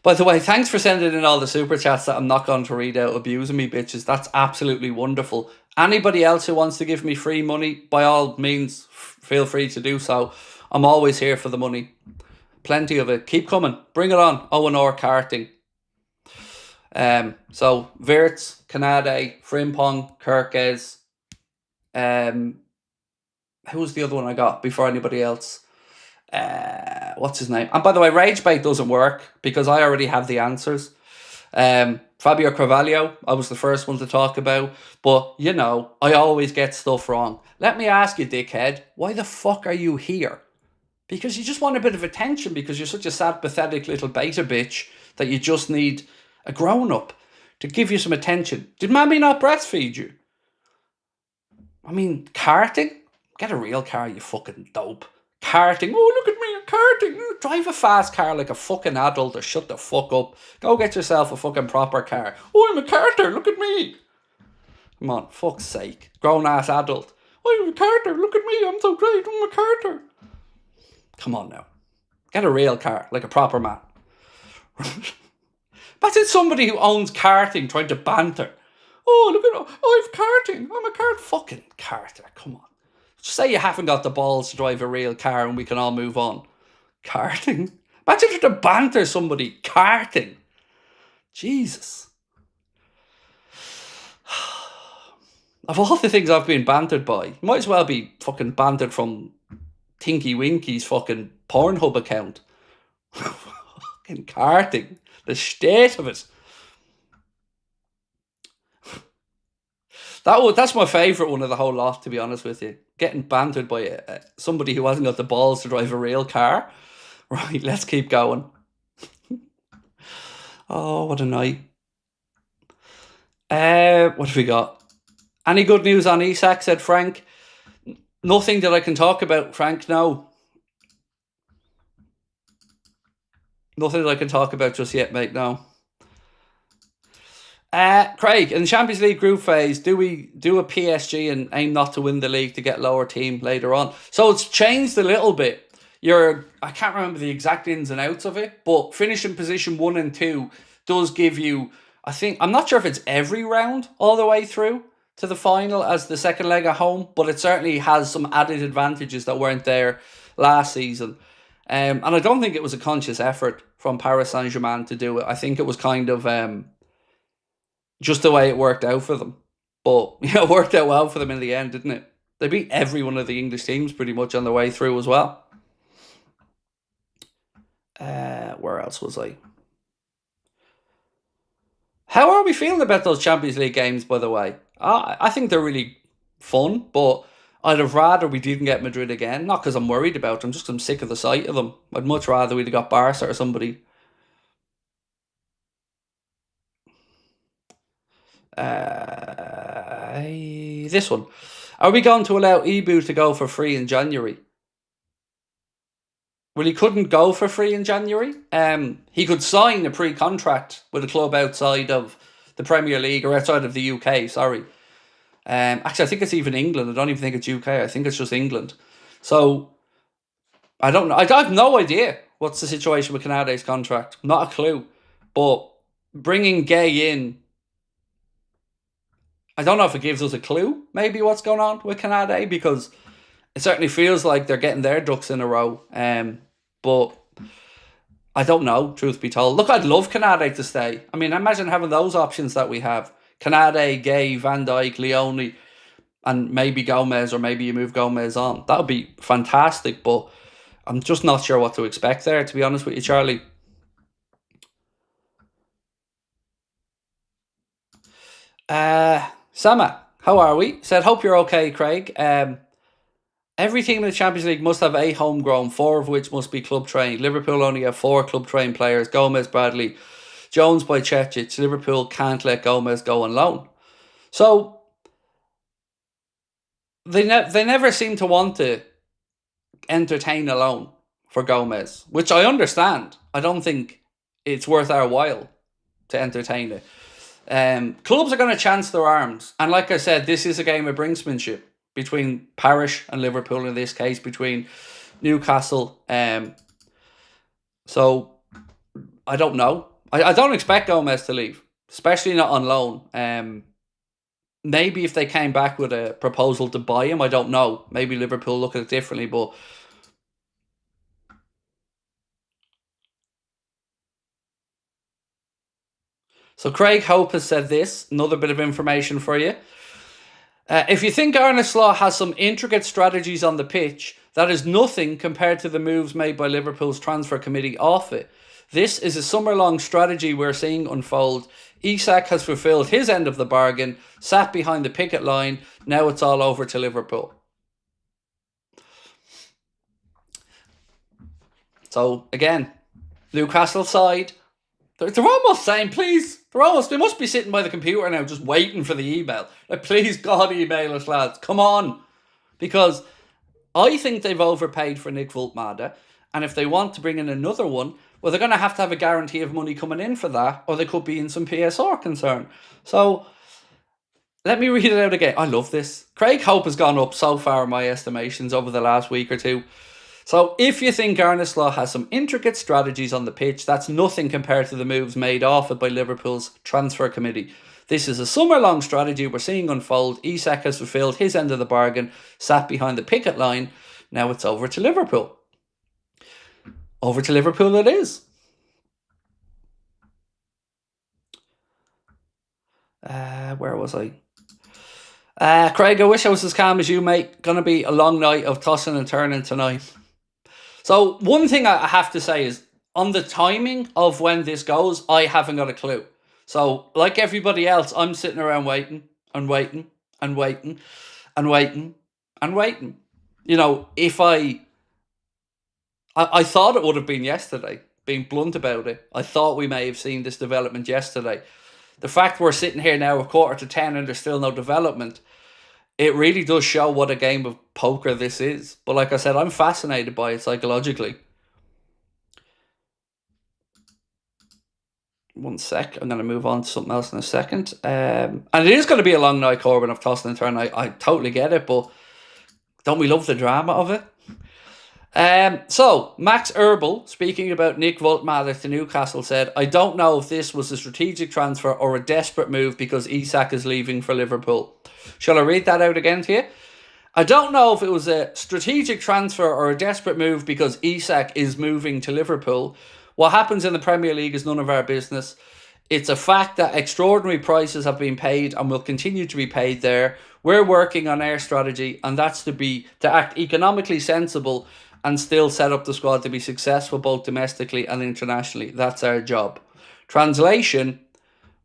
By the way, thanks for sending in all the super chats that I'm not going to read out, abusing me, bitches. That's absolutely wonderful. Anybody else who wants to give me free money, by all means, feel free to do so. I'm always here for the money. Plenty of it. Keep coming. Bring it on. Owen or karting. So Wirtz, Kanade, Frimpong, Kirkes. Who was the other one I got before anybody else? What's his name? And by the way, Ragebait doesn't work because I already have the answers. Fabio Carvalho, I was the first one to talk about, but you know, I always get stuff wrong. Let me ask you, dickhead, why the fuck are you here? Because you just want a bit of attention because you're such a sad, pathetic little beta bitch that you just need a grown-up to give you some attention. Did Mammy not breastfeed you? I mean, karting? Get a real car, you fucking dope. Karting. Oh, look at me, I'm karting. Drive a fast car like a fucking adult or shut the fuck up. Go get yourself a fucking proper car. Oh, I'm a carter, look at me. Come on, fuck's sake. Grown-ass adult. Oh, I'm a carter, look at me, I'm so great, I'm a carter. Come on now. Get a real car, like a proper man. Imagine somebody who owns karting trying to banter. Oh, look at, oh, I've karting. I'm a kart. Fucking carter, come on. Just say you haven't got the balls to drive a real car and we can all move on. Karting? Imagine trying to banter somebody karting. Jesus. Of all the things I've been bantered by, you might as well be fucking bantered from Tinky Winky's fucking Pornhub account. Fucking carting. The state of it. That's my favourite one of the whole lot, to be honest with you. Getting bantered by somebody who hasn't got the balls to drive a real car. Right, let's keep going. Oh, what a night. What have we got? Any good news on ISAK, said Frank. Nothing that I can talk about, Frank, no. Nothing that I can talk about just yet, mate, no. Craig, in the Champions League group phase, do we do a PSG and aim not to win the league to get lower team later on? So it's changed a little bit. I can't remember the exact ins and outs of it, but finishing position 1 and 2 does give you, I'm not sure if it's every round all the way through to the final as the second leg at home, but it certainly has some added advantages that weren't there last season. And I don't think it was a conscious effort from Paris Saint-Germain to do it. I think it was kind of just the way it worked out for them. But it worked out well for them in the end, didn't it? They beat every one of the English teams pretty much on the way through as well. Where else was I? How are we feeling about those Champions League games, by the way? I think they're really fun, but I'd have rather we didn't get Madrid again. Not because I'm worried about them, just because I'm sick of the sight of them. I'd much rather we'd have got Barca or somebody. This one. Are we going to allow Ibu to go for free in January? Well, he couldn't go for free in January. He could sign a pre-contract with a club outside of the Premier League or outside of the UK, sorry. Actually, I think it's even England. I don't even think it's UK. I think it's just England. So, I don't know. I have no idea what's the situation with Canade's contract. Not a clue. But bringing Gay in, I don't know if it gives us a clue, maybe what's going on with Canade, because it certainly feels like they're getting their ducks in a row. But I don't know, truth be told. Look, I'd love Canade to stay. I mean, imagine having those options that we have. Canade, Gay, Van Dijk, Leone, and maybe Gomez, or maybe you move Gomez on. That would be fantastic, but I'm just not sure what to expect there, to be honest with you, Charlie. Sama, how are we? Said, hope you're okay, Craig. Every team in the Champions League must have 8 homegrown, 4 of which must be club trained. Liverpool only have 4 club trained players: Gomez, Bradley, Jones, Bajcetic. Liverpool can't let Gomez go on loan. So they never seem to want to entertain a loan for Gomez, which I understand. I don't think it's worth our while to entertain it. Clubs are going to chance their arms, and like I said, this is a game of brinksmanship between Parish and Liverpool, in this case between Newcastle. So I don't know. I don't expect Gomez to leave, especially not on loan. Maybe if they came back with a proposal to buy him, I don't know. Maybe Liverpool look at it differently, but so Craig Hope has said this, another bit of information for you. If you think Arne Slot has some intricate strategies on the pitch, that is nothing compared to the moves made by Liverpool's transfer committee off it. This is a summer-long strategy we're seeing unfold. ISAK has fulfilled his end of the bargain, sat behind the picket line, now it's all over to Liverpool. So, again, Newcastle side, they're almost saying, please, they must be sitting by the computer now just waiting for the email. Like, please, God, email us, lads. Come on. Because I think they've overpaid for Nick Vultmada, and if they want to bring in another one, well, they're going to have a guarantee of money coming in for that, or they could be in some PSR concern. So, let me read it out again. I love this. Craig Hope has gone up so far in my estimations over the last week or two. So, if you think Arne Slot has some intricate strategies on the pitch, that's nothing compared to the moves made off it by Liverpool's transfer committee. This is a summer-long strategy we're seeing unfold. ISAK has fulfilled his end of the bargain, sat behind the picket line. Now it's over to Liverpool. Over to Liverpool it is. Where was I? Craig, I wish I was as calm as you, mate. Gonna be a long night of tossing and turning tonight. So one thing I have to say is, on the timing of when this goes, I haven't got a clue. So like everybody else, I'm sitting around waiting and waiting and waiting and waiting and waiting. You know, if I thought it would have been yesterday, being blunt about it. I thought we may have seen this development yesterday. The fact we're sitting here now 9:45 and there's still no development, it really does show what a game of poker this is. But like I said, I'm fascinated by it psychologically. One sec, I'm going to move on to something else in a second. And it is going to be a long night, Corbin, of tossing and turn. I totally get it, but don't we love the drama of it? So, Max Erbel, speaking about Nick Woltmaler to Newcastle, said, I don't know if this was a strategic transfer or a desperate move because ISAK is leaving for Liverpool. Shall I read that out again to you? I don't know if it was a strategic transfer or a desperate move because ISAK is moving to Liverpool. What happens in the Premier League is none of our business. It's a fact that extraordinary prices have been paid and will continue to be paid there. We're working on our strategy, and that's to act economically sensible and still set up the squad to be successful both domestically and internationally. That's our job. Translation,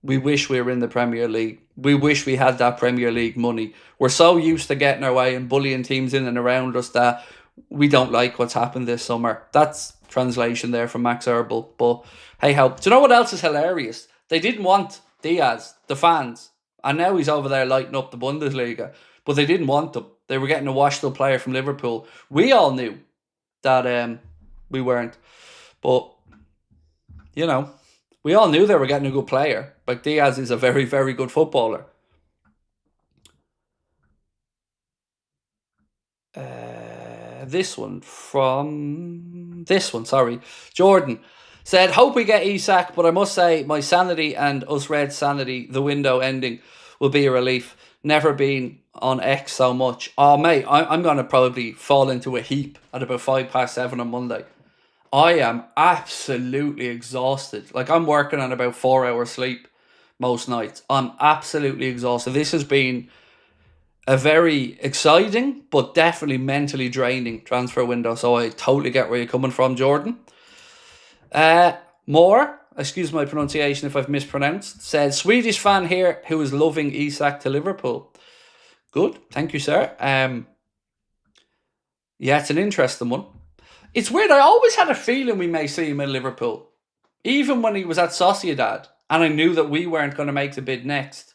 we wish we were in the Premier League. We wish we had that Premier League money. We're so used to getting our way and bullying teams in and around us that we don't like what's happened this summer. That's translation there from Max Erbel. But hey ho. Do you know what else is hilarious? They didn't want Diaz, the fans. And now he's over there lighting up the Bundesliga. But they didn't want him. They were getting a washed-up player from Liverpool. We all knew that we weren't. But, you know, we all knew they were getting a good player. But Diaz is a very, very good footballer. Jordan said, hope we get ISAK, but I must say my sanity and us Reds' sanity, the window ending, will be a relief. Never been on X so much. Oh, mate, I'm going to probably fall into a heap at about 7:05 on Monday. I am absolutely exhausted. Like, I'm working on about 4 hours sleep most nights. I'm absolutely exhausted. This has been a very exciting, but definitely mentally draining transfer window. So I totally get where you're coming from, Jordan. Moore, excuse my pronunciation if I've mispronounced, says, Swedish fan here who is loving ISAK to Liverpool. Good, thank you, sir. Yeah, it's an interesting one. It's weird, I always had a feeling we may see him in Liverpool. Even when he was at Sociedad, and I knew that we weren't going to make the bid next.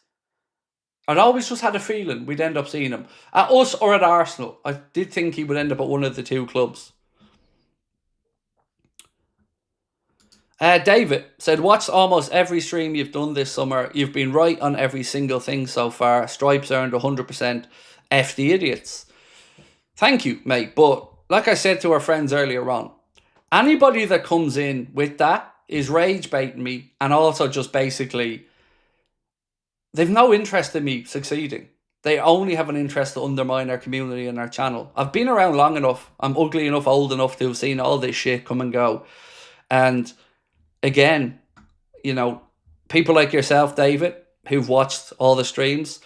I'd always just had a feeling we'd end up seeing him. At us or at Arsenal. I did think he would end up at one of the two clubs. David said, watch almost every stream you've done this summer. You've been right on every single thing so far. Stripes earned 100%. F the idiots. Thank you, mate. But like I said to our friends earlier on, anybody that comes in with that is rage baiting me and also just basically, they've no interest in me succeeding. They only have an interest to undermine our community and our channel. I've been around long enough. I'm ugly enough, old enough to have seen all this shit come and go. And again, you know, people like yourself, David, who've watched all the streams,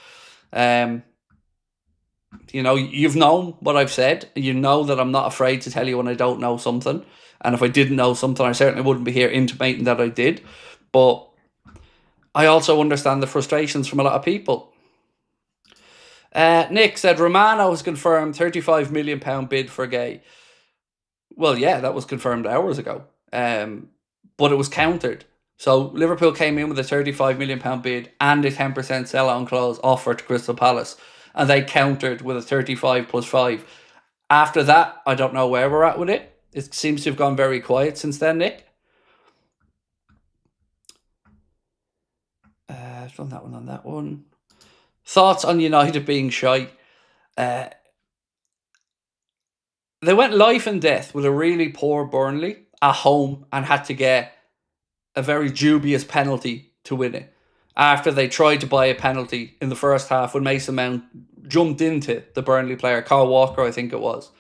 you know, you've known what I've said. You know that I'm not afraid to tell you when I don't know something. And if I didn't know something, I certainly wouldn't be here intimating that I did. But I also understand the frustrations from a lot of people. Nick said, Romano has confirmed £35 million bid for GUEHI. Well, yeah, that was confirmed hours ago. But it was countered. So Liverpool came in with a £35 million bid and a 10% sell-on clause offer to Crystal Palace. And they countered with a 35 plus 5. After that, I don't know where we're at with it. It seems to have gone very quiet since then, Nick. I've done that one on that one. Thoughts on United being shy? They went life and death with a really poor Burnley at home and had to get a very dubious penalty to win it. After they tried to buy a penalty in the first half when Mason Mount jumped into the Burnley player, Kyle Walker, I think it was.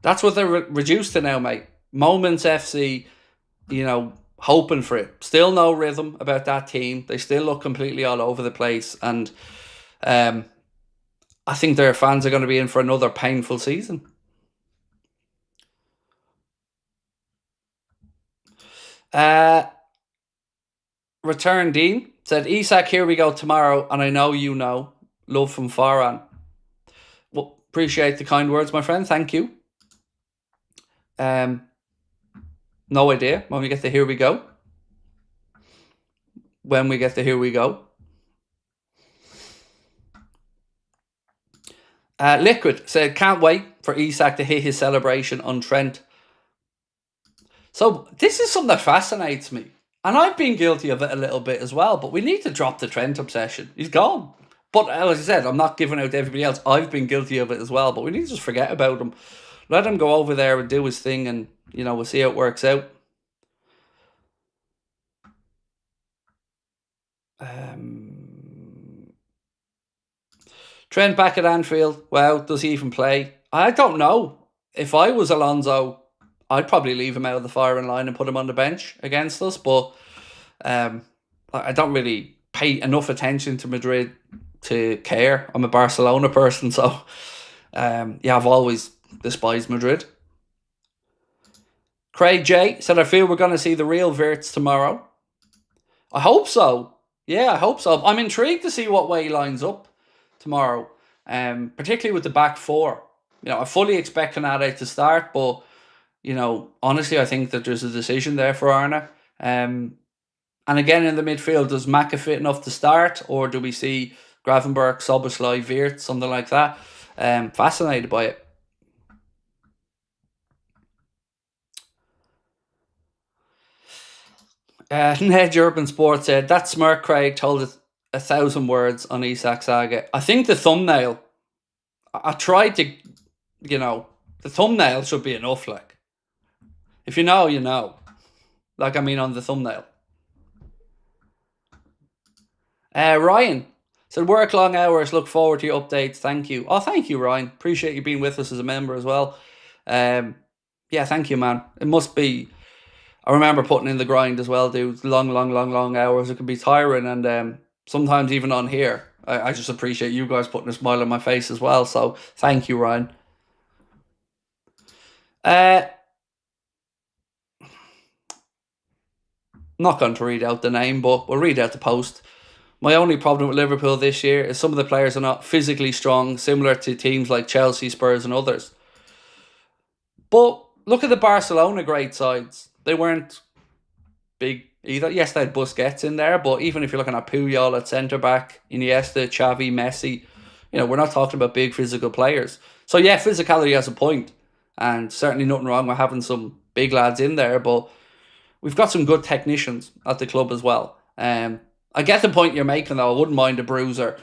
That's what they're reduced to now, mate. Moments FC, you know, hoping for it. Still no rhythm about that team. They still look completely all over the place. And I think their fans are going to be in for another painful season. Return Dean said, ISAK, here we go tomorrow, and I know you know. Love from Farhan. Well, appreciate the kind words, my friend. Thank you. No idea when we get to here we go. When we get to here we go. Liquid said, can't wait for ISAK to hit his celebration on Trent. So this is something that fascinates me. And I've been guilty of it a little bit as well. But we need to drop the Trent obsession. He's gone. But as I said, I'm not giving out to everybody else. I've been guilty of it as well. But we need to just forget about him. Let him go over there and do his thing. And, you know, we'll see how it works out. Trent back at Anfield. Wow, does he even play? I don't know. If I was Alonso, I'd probably leave him out of the firing line and put him on the bench against us. But I don't really pay enough attention to Madrid to care. I'm a Barcelona person, so yeah, I've always despised Madrid. Craig J said, I feel we're going to see the real Wirtz tomorrow. I hope so. Yeah, I hope so. I'm intrigued to see what way he lines up tomorrow, particularly with the back four. You know, I fully expect Canade to start, but, you know, honestly, I think that there's a decision there for Arne. And again, in the midfield, does Maka fit enough to start, or do we see Gravenberch, Soboslai, Wirtz, something like that? Fascinated by it. Ned Urban Sports said, that smirk Craig told us 1,000 words on ISAK Saga. I think the thumbnail, I tried to, you know, the thumbnail should be enough, like. If you know, you know. Like, I mean, on the thumbnail. Ryan said, work long hours, look forward to your updates, thank you. Oh, thank you, Ryan. Appreciate you being with us as a member as well. Yeah, thank you, man. It must be, I remember putting in the grind as well, dude. Long hours. It can be tiring, and sometimes even on here, I just appreciate you guys putting a smile on my face as well. So thank you, Ryan. Not going to read out the name, but we'll read out the post. My only problem with Liverpool this year is some of the players are not physically strong, similar to teams like Chelsea, Spurs, and others. But look at the Barcelona great sides. They weren't big either. Yes, they had Busquets in there, but even if you're looking at Puyol at centre back, Iniesta, Xavi, Messi, you know, we're not talking about big physical players. So yeah, physicality has a point, and certainly nothing wrong with having some big lads in there, but we've got some good technicians at the club as well. I get the point you're making, though. I wouldn't mind a bruiser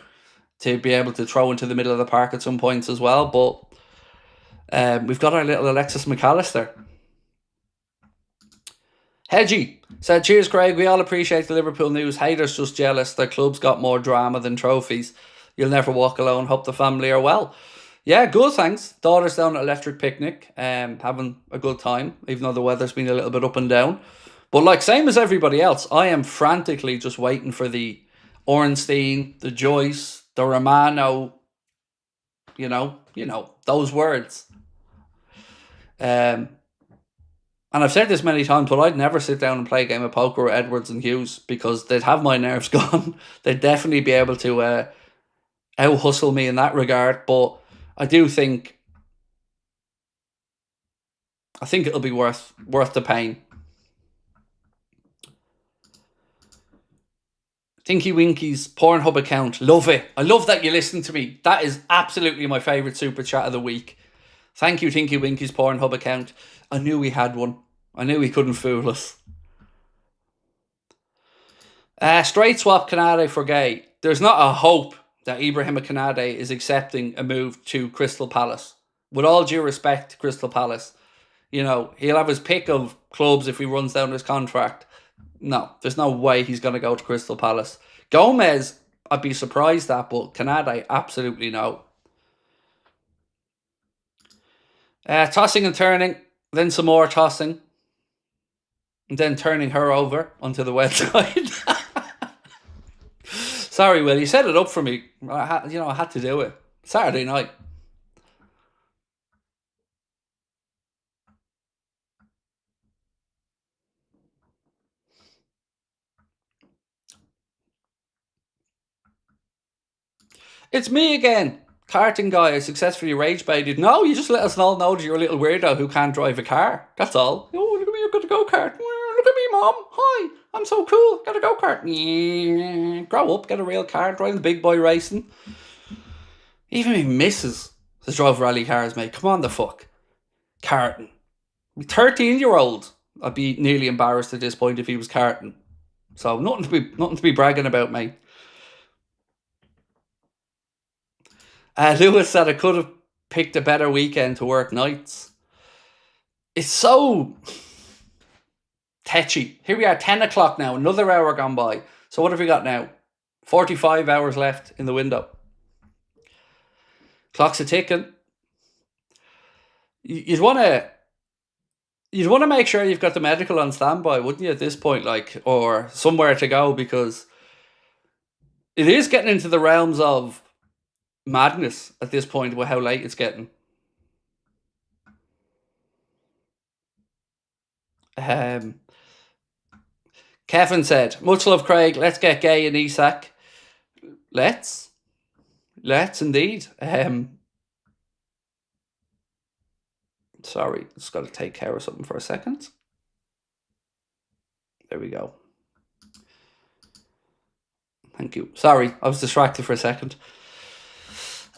to be able to throw into the middle of the park at some points as well, but we've got our little Alexis McAllister. Hedgie said, cheers, Craig. We all appreciate the Liverpool news. Haters just jealous. Their club's got more drama than trophies. You'll never walk alone. Hope the family are well. Yeah, good, thanks. Daughter's down at Electric Picnic, having a good time, even though the weather's been a little bit up and down. But like, same as everybody else, I am frantically just waiting for the Ornstein, the Joyce, the Romano, you know, those words. And I've said this many times, but I'd never sit down and play a game of poker with Edwards and Hughes because they'd have my nerves gone. They'd definitely be able to out-hustle me in that regard. But I do think, it'll be worth the pain. Tinky Winky's Pornhub account. Love it. I love that you listen to me. That is absolutely my favourite super chat of the week. Thank you, Tinky Winky's Pornhub account. I knew he had one. I knew he couldn't fool us. Straight swap Canade for Gay. There's not a hope that Ibrahima Canade is accepting a move to Crystal Palace. With all due respect to Crystal Palace, you know, he'll have his pick of clubs if he runs down his contract. No, there's no way he's going to go to Crystal Palace. Gomez, I'd be surprised at, but Canade, absolutely no. Tossing and turning, then some more tossing, and then turning her over onto the website. Sorry, Will, you set it up for me. I had to do it. Saturday night. It's me again. Karting guy, I successfully rage baited. No, you just let us all know that you're a little weirdo who can't drive a car. That's all. Oh, look at me, I've got a go-kart. Look at me, Mom. Hi, I'm so cool. Got a go-kart. Grow up, get a real car, drive the big boy racing. Even me missus has drove rally cars, mate. Come on the fuck. Karting. 13-year-old. I'd be nearly embarrassed at this point if he was karting. So nothing to be bragging about, mate. Lewis said I could have picked a better weekend to work nights. It's so tetchy. Here we are, 10 o'clock now, another hour gone by. So what have we got now? 45 hours left in the window. Clock's a ticking. You'd want to make sure you've got the medical on standby, wouldn't you, at this point, like, or somewhere to go, because it is getting into the realms of madness at this point with how late it's getting. Kevin said, much love, Craig. Let's get GUEHI and ISAK. Let's indeed. Sorry, just got to take care of something for a second. There we go. Thank you. Sorry, I was distracted for a second.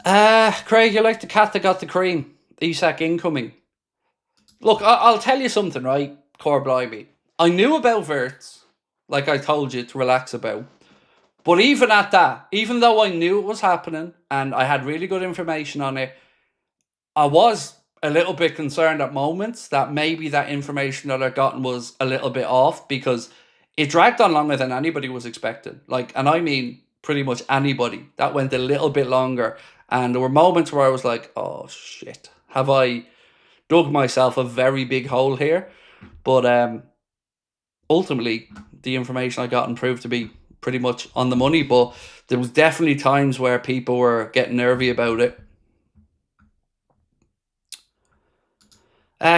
Craig, you're like the cat that got the cream. ISAK incoming. Look, I'll tell you something, right? Core blimey. I knew about Verts, like I told you to relax about. But even at that, even though I knew it was happening and I had really good information on it, I was a little bit concerned at moments that maybe that information that I'd gotten was a little bit off, because it dragged on longer than anybody was expecting. Like, and I mean pretty much anybody. That went a little bit longer. And there were moments where I was like, oh shit, have I dug myself a very big hole here? But ultimately, the information I got proved to be pretty much on the money. But there was definitely times where people were getting nervy about it.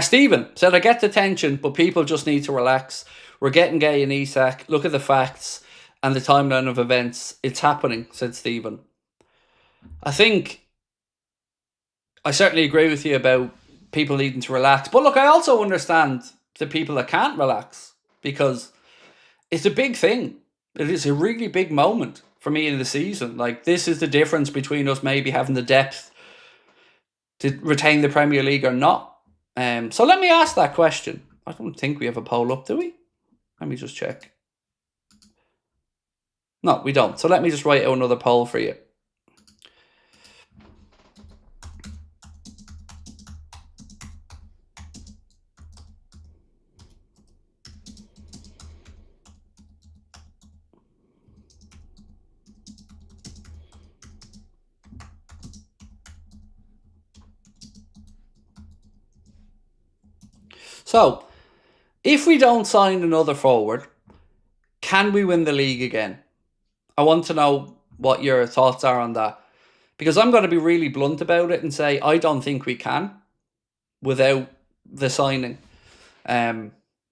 Stephen said, I get the tension, but people just need to relax. We're getting GUEHI and ISAK. Look at the facts and the timeline of events. It's happening, said Stephen. I think I certainly agree with you about people needing to relax. But look, I also understand the people that can't relax, because it's a big thing. It is a really big moment for me in the season. Like, this is the difference between us maybe having the depth to retain the Premier League or not. So let me ask that question. I don't think we have a poll up, do we? Let me just check. No, we don't. So let me just write out another poll for you. So, if we don't sign another forward, can we win the league again? I want to know what your thoughts are on that, because I'm going to be really blunt about it and say I don't think we can without the signing. I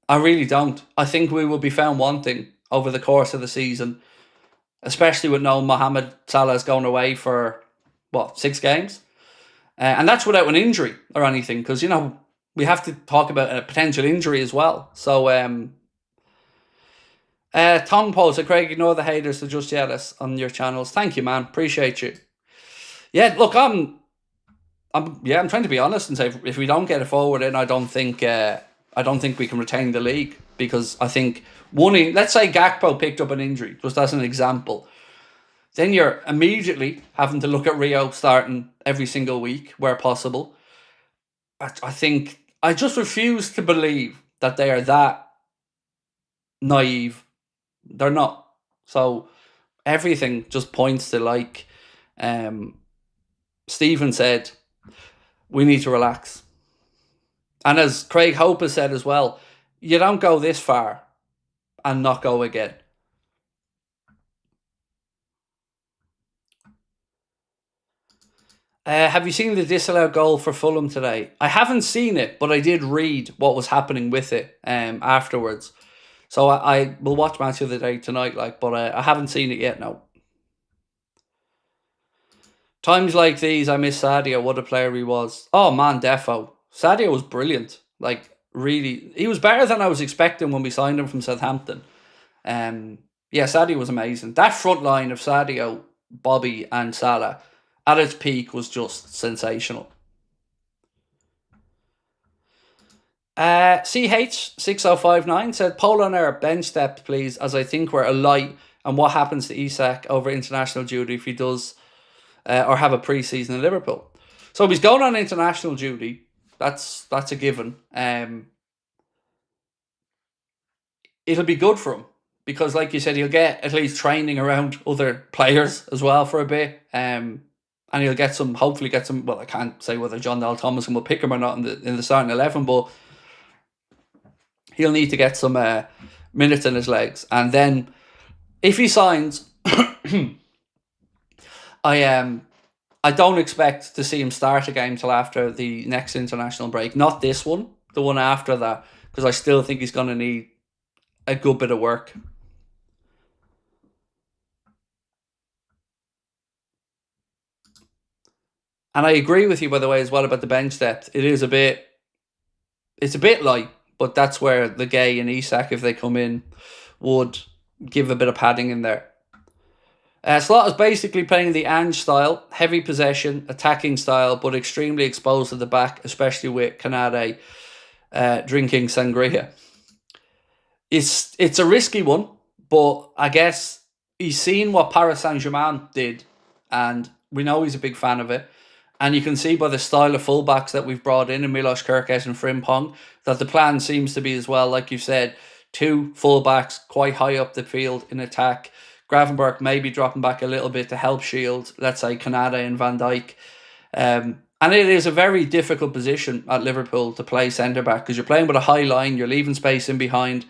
really don't. I think we will be found wanting over the course of the season, especially with no Mohamed Salah's going away for, 6 games? And that's without an injury or anything, because, we have to talk about a potential injury as well. So, Tom Paul said, Craig, ignore the haters, they're just jealous on your channels. Thank you, man. Appreciate you. Yeah, look, I'm trying to be honest and say if we don't get it forward in, I don't think we can retain the league, because I think let's say Gakpo picked up an injury, just as an example. Then you're immediately having to look at Rio starting every single week where possible. I think I just refuse to believe that they are that naive. They're not. So everything just points to, like Stephen said, we need to relax. And as Craig Hope has said as well, you don't go this far and not go again. Have you seen the disallowed goal for Fulham today? I haven't seen it, but I did read what was happening with it afterwards. So I will watch Match of the Day tonight, but I haven't seen it yet, no. Times like these, I miss Sadio. What a player he was. Oh man, defo. Sadio was brilliant. Really, he was better than I was expecting when we signed him from Southampton. Yeah, Sadio was amazing. That front line of Sadio, Bobby, and Salah at its peak was just sensational. CH6059 said, Poll on air, bench depth, please, as I think we're a light. And what happens to ISAK over international duty if he does or have a pre-season in Liverpool? So if he's going on international duty, that's a given. It'll be good for him because, like you said, he'll get at least training around other players as well for a bit. And he'll hopefully get some. Well, I can't say whether John Dal Thomason will pick him or not in the starting 11, but he'll need to get some minutes in his legs. And then if he signs, I don't expect to see him start a game till after the next international break. Not this one, the one after that, because I still think he's going to need a good bit of work. And I agree with you, by the way, as well about the bench depth. It's a bit light, but that's where the GUEHI and ISAK, if they come in, would give a bit of padding in there. Slot is basically playing the Ange style, heavy possession, attacking style, but extremely exposed at the back, especially with Canade drinking sangria. It's a risky one, but I guess he's seen what Paris Saint-Germain did, and we know he's a big fan of it. And you can see by the style of fullbacks that we've brought in Milos Kerkez and Frimpong, that the plan seems to be as well, like you've said, two fullbacks quite high up the field in attack. Gravenberch maybe dropping back a little bit to help shield, let's say, Canade and Van Dijk. And it is a very difficult position at Liverpool to play centre-back because you're playing with a high line, you're leaving space in behind.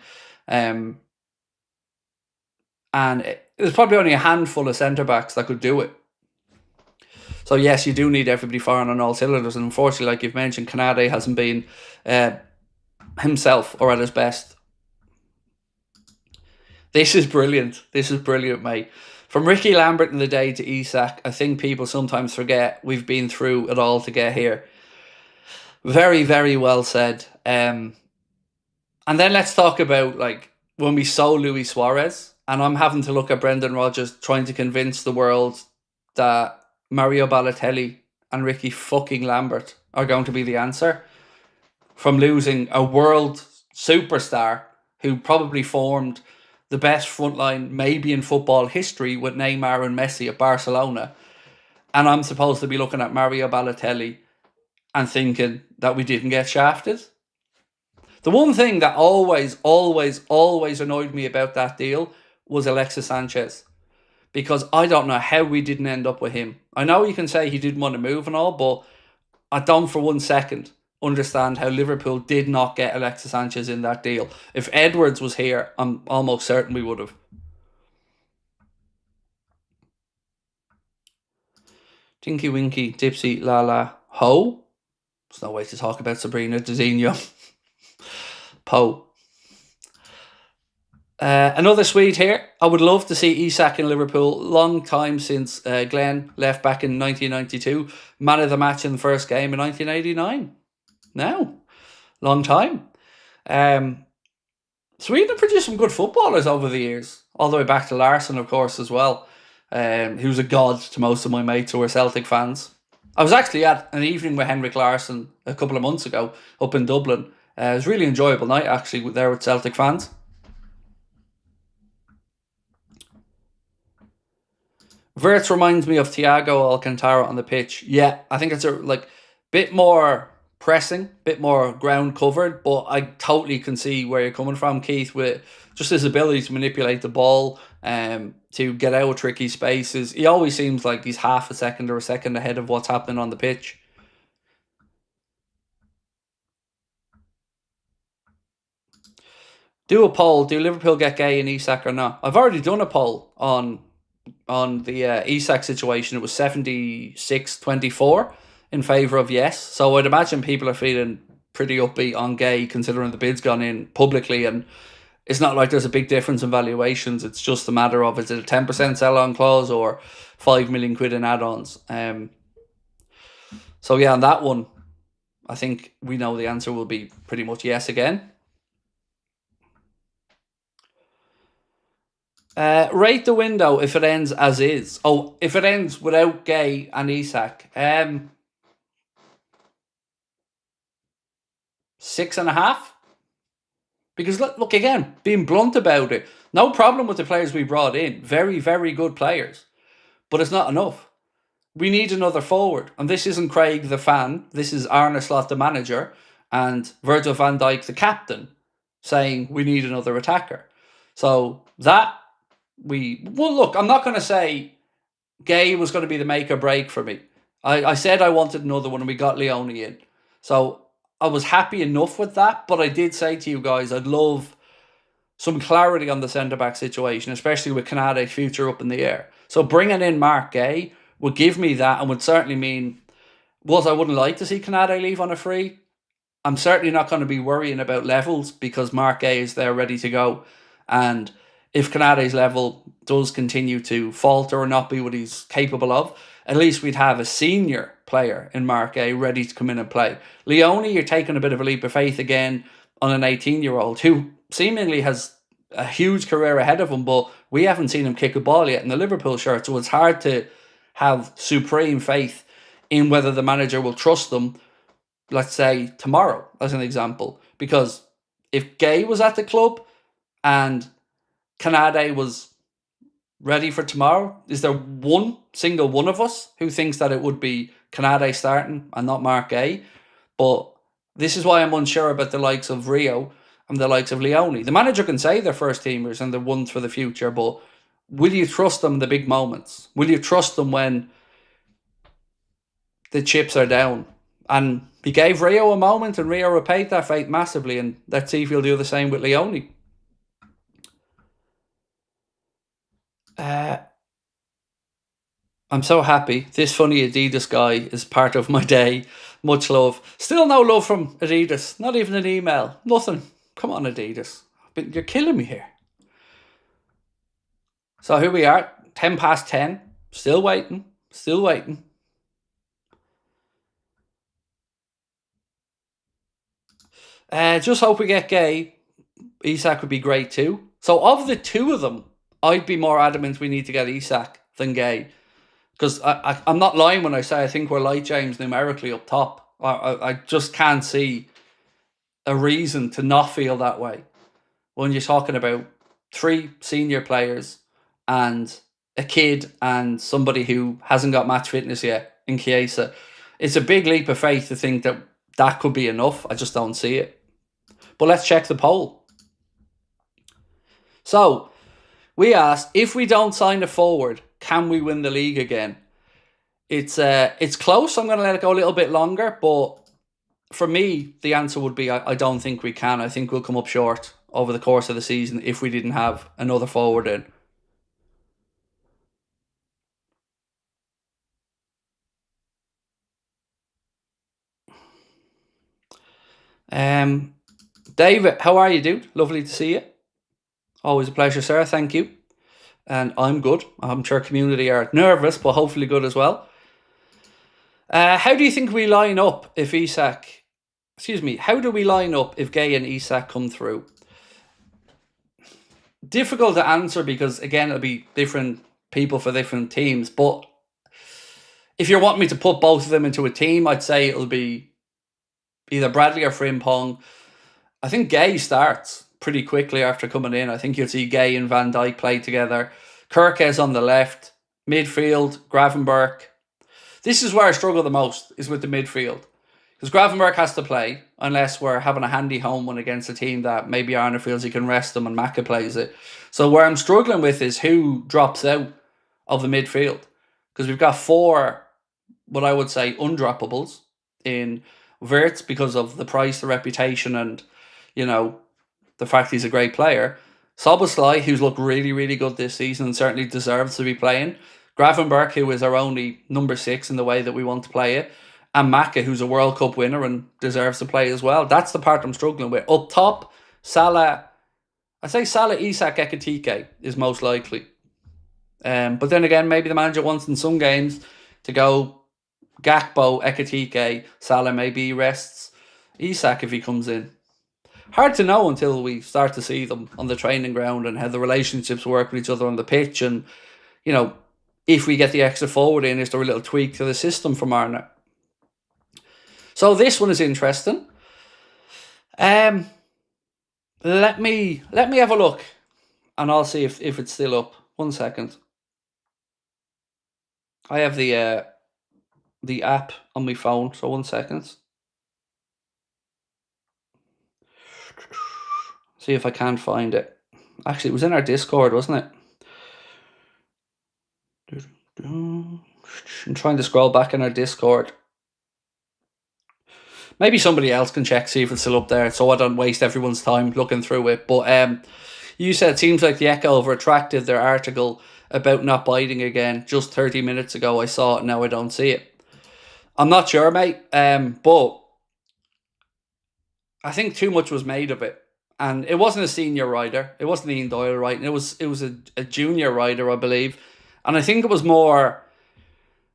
And there's probably only a handful of centre-backs that could do it. So yes, you do need everybody firing on all cylinders. And unfortunately, like you've mentioned, Canade hasn't been himself or at his best. This is brilliant. This is brilliant, mate. From Ricky Lambert in the day to ISAK, I think people sometimes forget we've been through it all to get here. Very, very well said. And then let's talk about when we sold Luis Suarez, and I'm having to look at Brendan Rodgers trying to convince the world that Mario Balotelli and Ricky fucking Lambert are going to be the answer. From losing a world superstar who probably formed the best front line maybe in football history with Neymar and Messi at Barcelona. And I'm supposed to be looking at Mario Balotelli and thinking that we didn't get shafted. The one thing that always annoyed me about that deal was Alexis Sanchez. Because I don't know how we didn't end up with him. I know you can say he didn't want to move and all, but I don't for 1 second understand how Liverpool did not get Alexis Sanchez in that deal. If Edwards was here, I'm almost certain we would have. Tinky Winky, Dipsy, Lala, Ho. There's no way to talk about Sabrina Dizzinho. Po. Another Swede here. I would love to see ISAK in Liverpool. Long time since Glenn left back in 1992. Man of the match in the first game in 1989. Now, long time. Sweden have produced some good footballers over the years. All the way back to Larsson, of course, as well. He was a god to most of my mates who were Celtic fans. I was actually at an evening with Henrik Larsson a couple of months ago up in Dublin. It was a really enjoyable night, actually, there with Celtic fans. Wirtz reminds me of Thiago Alcantara on the pitch. Yeah, I think it's a bit more pressing, bit more ground covered, but I totally can see where you're coming from, Keith, with just his ability to manipulate the ball, to get out of tricky spaces. He always seems like he's half a second or a second ahead of what's happening on the pitch. Do a poll. Do Liverpool get GUEHI and ISAK or not? I've already done a poll on on the ISAK situation, it was 76-24 in favour of yes. So I'd imagine people are feeling pretty upbeat on GUEHI considering the bid's gone in publicly, and it's not like there's a big difference in valuations. It's just a matter of, is it a 10% sell-on clause or 5 million quid in add-ons? So yeah, on that one, I think we know the answer will be pretty much yes again. Rate the window if it ends as is. Oh, if it ends without GUEHI and ISAK. 6.5. Because look again, being blunt about it, no problem with the players we brought in. Very, very good players. But it's not enough. We need another forward. And this isn't Craig the fan. This is Arne Slot the manager and Virgil van Dijk the captain saying we need another attacker. So that look, I'm not going to say GUEHI was going to be the make or break for me. I said I wanted another one and we got Leone in. So I was happy enough with that, but I did say to you guys I'd love some clarity on the centre-back situation, especially with Canade's future up in the air. So bringing in Mark GUEHI would give me that and would certainly mean, I wouldn't like to see Canade leave on a free. I'm certainly not going to be worrying about levels because Mark GUEHI is there ready to go. And if Canade's level does continue to falter or not be what he's capable of, at least we'd have a senior player in Mark GUEHI ready to come in and play. Leone, you're taking a bit of a leap of faith again on an 18-year-old who seemingly has a huge career ahead of him, but we haven't seen him kick a ball yet in the Liverpool shirt, so it's hard to have supreme faith in whether the manager will trust them, let's say, tomorrow, as an example. Because if GUEHI was at the club and Canade was ready for tomorrow, is there one single one of us who thinks that it would be Canade starting and not Mark GUEHI? But this is why I'm unsure about the likes of Rio and the likes of Leone. The manager can say they're first teamers and they're ones for the future, but will you trust them in the big moments? Will you trust them when the chips are down? And he gave Rio a moment and Rio repaid that faith massively, and let's see if he'll do the same with Leone. I'm so happy. This funny Adidas guy is part of my day. Much love. Still no love from Adidas. Not even an email. Nothing. Come on, Adidas. But you're killing me here. So here we are. 10 past 10. Still waiting. Still waiting. Just hope we get GUEHI. ISAK would be great too. So of the two of them, I'd be more adamant we need to get ISAK than GUEHI. Because I'm not lying when I say I think we're light James numerically up top. I just can't see a reason to not feel that way when you're talking about 3 senior players and a kid and somebody who hasn't got match fitness yet in Chiesa. It's a big leap of faith to think that that could be enough. I just don't see it. But let's check the poll. So we asked, if we don't sign a forward, can we win the league again? It's close. I'm going to let it go a little bit longer, but for me, the answer would be I don't think we can. I think we'll come up short over the course of the season if we didn't have another forward in. David, how are you, dude? Lovely to see you. Always a pleasure, sir. Thank you. And I'm good. I'm sure community are nervous, but hopefully good as well. How do you think we line up if ISAK... Excuse me. How do we line up if GUEHI and ISAK come through? Difficult to answer because, again, it'll be different people for different teams. But if you want me to put both of them into a team, I'd say it'll be either Bradley or Frimpong. I think GUEHI starts pretty quickly after coming in. I think you'll see GUEHI and Van Dijk play together. Kirkes on the left. Midfield, Gravenberch. This is where I struggle the most, is with the midfield. Because Gravenberch has to play, unless we're having a handy home one against a team that maybe Arne feels he can rest them and Maka plays it. So where I'm struggling with is who drops out of the midfield. Because we've got 4, what I would say, undroppables in Wirtz because of the price, the reputation, and, you know, the fact he's a great player. Soboslai, who's looked really, really good this season and certainly deserves to be playing. Gravenberch, who is our only number 6 in the way that we want to play it. And Maka, who's a World Cup winner and deserves to play as well. That's the part I'm struggling with. Up top, Salah. I say Salah, ISAK, Ekitike is most likely. But then again, maybe the manager wants in some games to go Gakpo, Ekitike, Salah maybe he rests ISAK if he comes in. Hard to know until we start to see them on the training ground and how the relationships work with each other on the pitch. And, if we get the extra forward in, is there a little tweak to the system from Arne? So this one is interesting. Let me have a look and I'll see if it's still up. 1 second. I have the app on my phone, so 1 second. See if I can find it. Actually, it was in our Discord, wasn't it? I'm trying to scroll back in our Discord. Maybe somebody else can check, see if it's still up there, so I don't waste everyone's time looking through it. But you said it seems like the Echo have retracted their article about not biting again just 30 minutes ago. I saw it, now I don't see it. I'm not sure, mate, but I think too much was made of it. And it wasn't a senior rider. It wasn't Ian Doyle writing. It was a junior rider, I believe. And I think it was more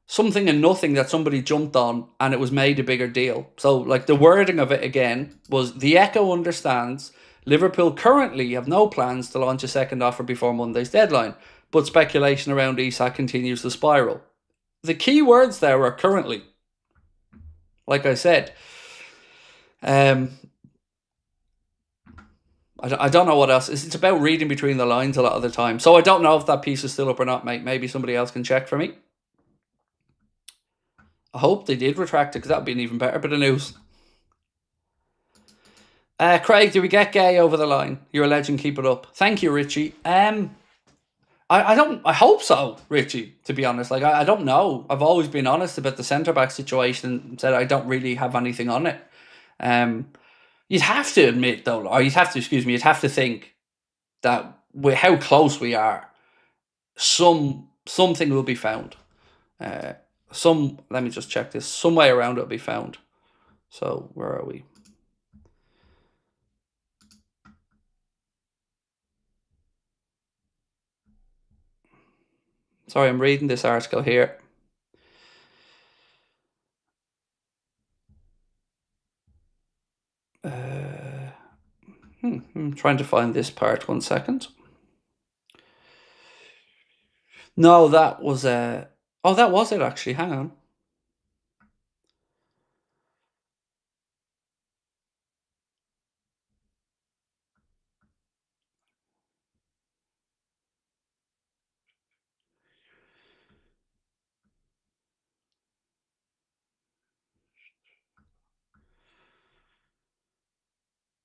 something and nothing that somebody jumped on and it was made a bigger deal. So, like, the wording of it again was, the Echo understands Liverpool currently have no plans to launch a second offer before Monday's deadline, but speculation around ISAK continues to spiral. The key words there are currently. Like I said, I don't know what else. It's about reading between the lines a lot of the time. So I don't know if that piece is still up or not, mate. Maybe somebody else can check for me. I hope they did retract it, because that would be an even better bit of news. Craig, do we get GUEHI over the line? You're a legend, keep it up. Thank you, Richie. I hope so, Richie, to be honest. Like, I don't know. I've always been honest about the centre-back situation and said I don't really have anything on it. You'd have to admit, though, or you'd have to think that with how close we are, something will be found. Let me just check this. Some way around it will be found. So, where are we? Sorry, I'm reading this article here. I'm trying to find this part. 1 second. No, that was that was it actually. Hang on.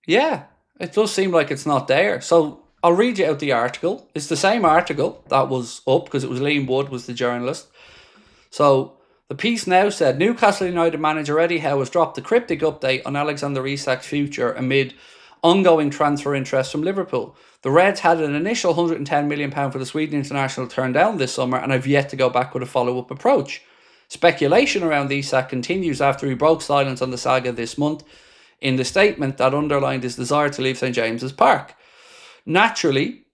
Yeah, it does seem like it's not there. So I'll read you out the article. It's the same article that was up, because it was Liam Wood was the journalist. So the piece now said, Newcastle United manager Eddie Howe has dropped a cryptic update on Alexander Isak's future amid ongoing transfer interest from Liverpool. The Reds had an initial £110 million for the Sweden international turned down this summer and have yet to go back with a follow-up approach. Speculation around Isak continues after he broke silence on the saga this month in the statement that underlined his desire to leave St James's Park. Naturally,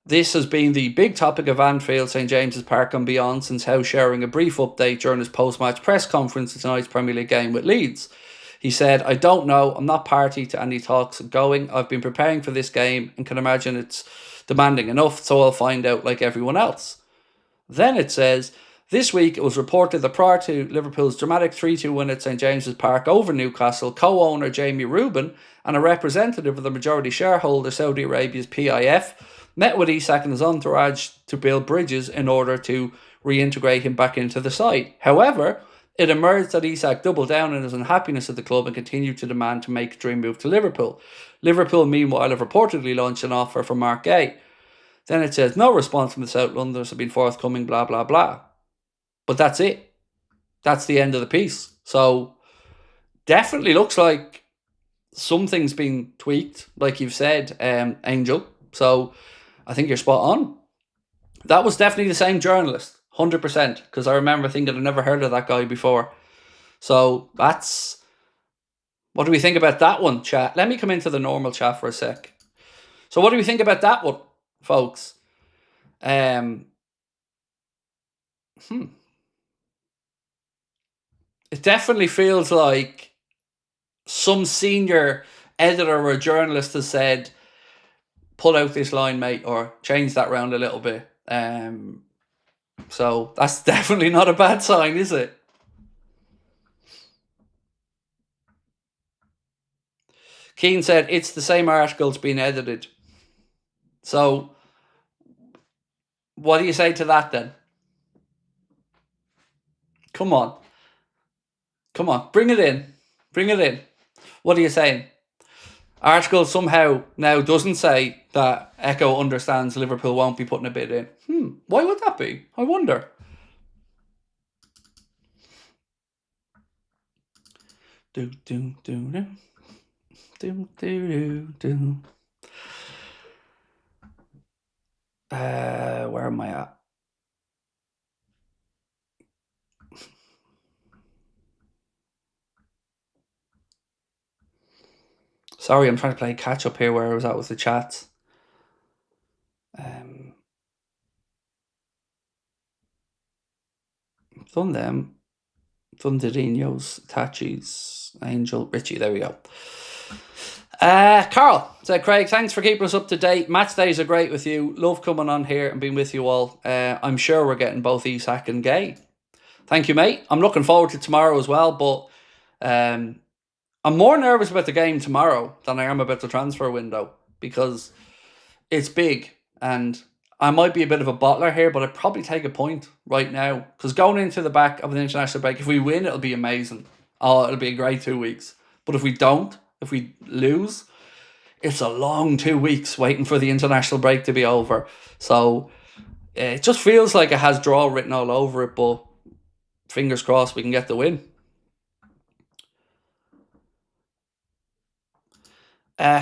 this has been the big topic of Anfield, St James's Park and beyond since Howe sharing a brief update during his post-match press conference at tonight's Premier League game with Leeds. He said, I don't know, I'm not party to any talks going. I've been preparing for this game and can imagine it's demanding enough, so I'll find out like everyone else. Then it says, this week it was reported that prior to Liverpool's dramatic 3-2 win at St James's Park over Newcastle, co-owner Jamie Rubin and a representative of the majority shareholder Saudi Arabia's PIF met with Isak and his entourage to build bridges in order to reintegrate him back into the side. However, it emerged that Isak doubled down on his unhappiness at the club and continued to demand to make a dream move to Liverpool. Liverpool, meanwhile, have reportedly launched an offer for Mark Guehi. Then it says, no response from the South Londoners have been forthcoming, blah, blah, blah. But that's it. That's the end of the piece. So, definitely looks like something's been tweaked, like you've said, Angel. So I think you're spot on. That was definitely the same journalist, 100%, because I remember thinking I've never heard of that guy before. So that's... What do we think about that one, chat? Let me come into the normal chat for a sec. So what do we think about that one, folks? It definitely feels like some senior editor or journalist has said, pull out this line, mate, or change that round a little bit. So that's definitely not a bad sign, is it? Keane said, it's the same articles being edited. So what do you say to that then? Come on. Come on. Bring it in. Bring it in. What are you saying? Article somehow now doesn't say that Echo understands Liverpool won't be putting a bid in. Why would that be? I wonder. Do, do, do, do. Do, do, do, do. Where am I at? Sorry, I'm trying to play catch up here where I was at with the chats. Done them. Done Didino's, Tachi's, Angel, Richie. There we go. Carl said, Craig, thanks for keeping us up to date. Match days are great with you. Love coming on here and being with you all. I'm sure we're getting both ISAK and GUEHI. Thank you, mate. I'm looking forward to tomorrow as well, but I'm more nervous about the game tomorrow than I am about the transfer window because it's big and I might be a bit of a bottler here, but I'd probably take a point right now because going into the back of an international break, if we win, it'll be amazing. Oh, it'll be a great 2 weeks. But if we don't, if we lose, it's a long 2 weeks waiting for the international break to be over. So it just feels like it has draw written all over it, but fingers crossed we can get the win.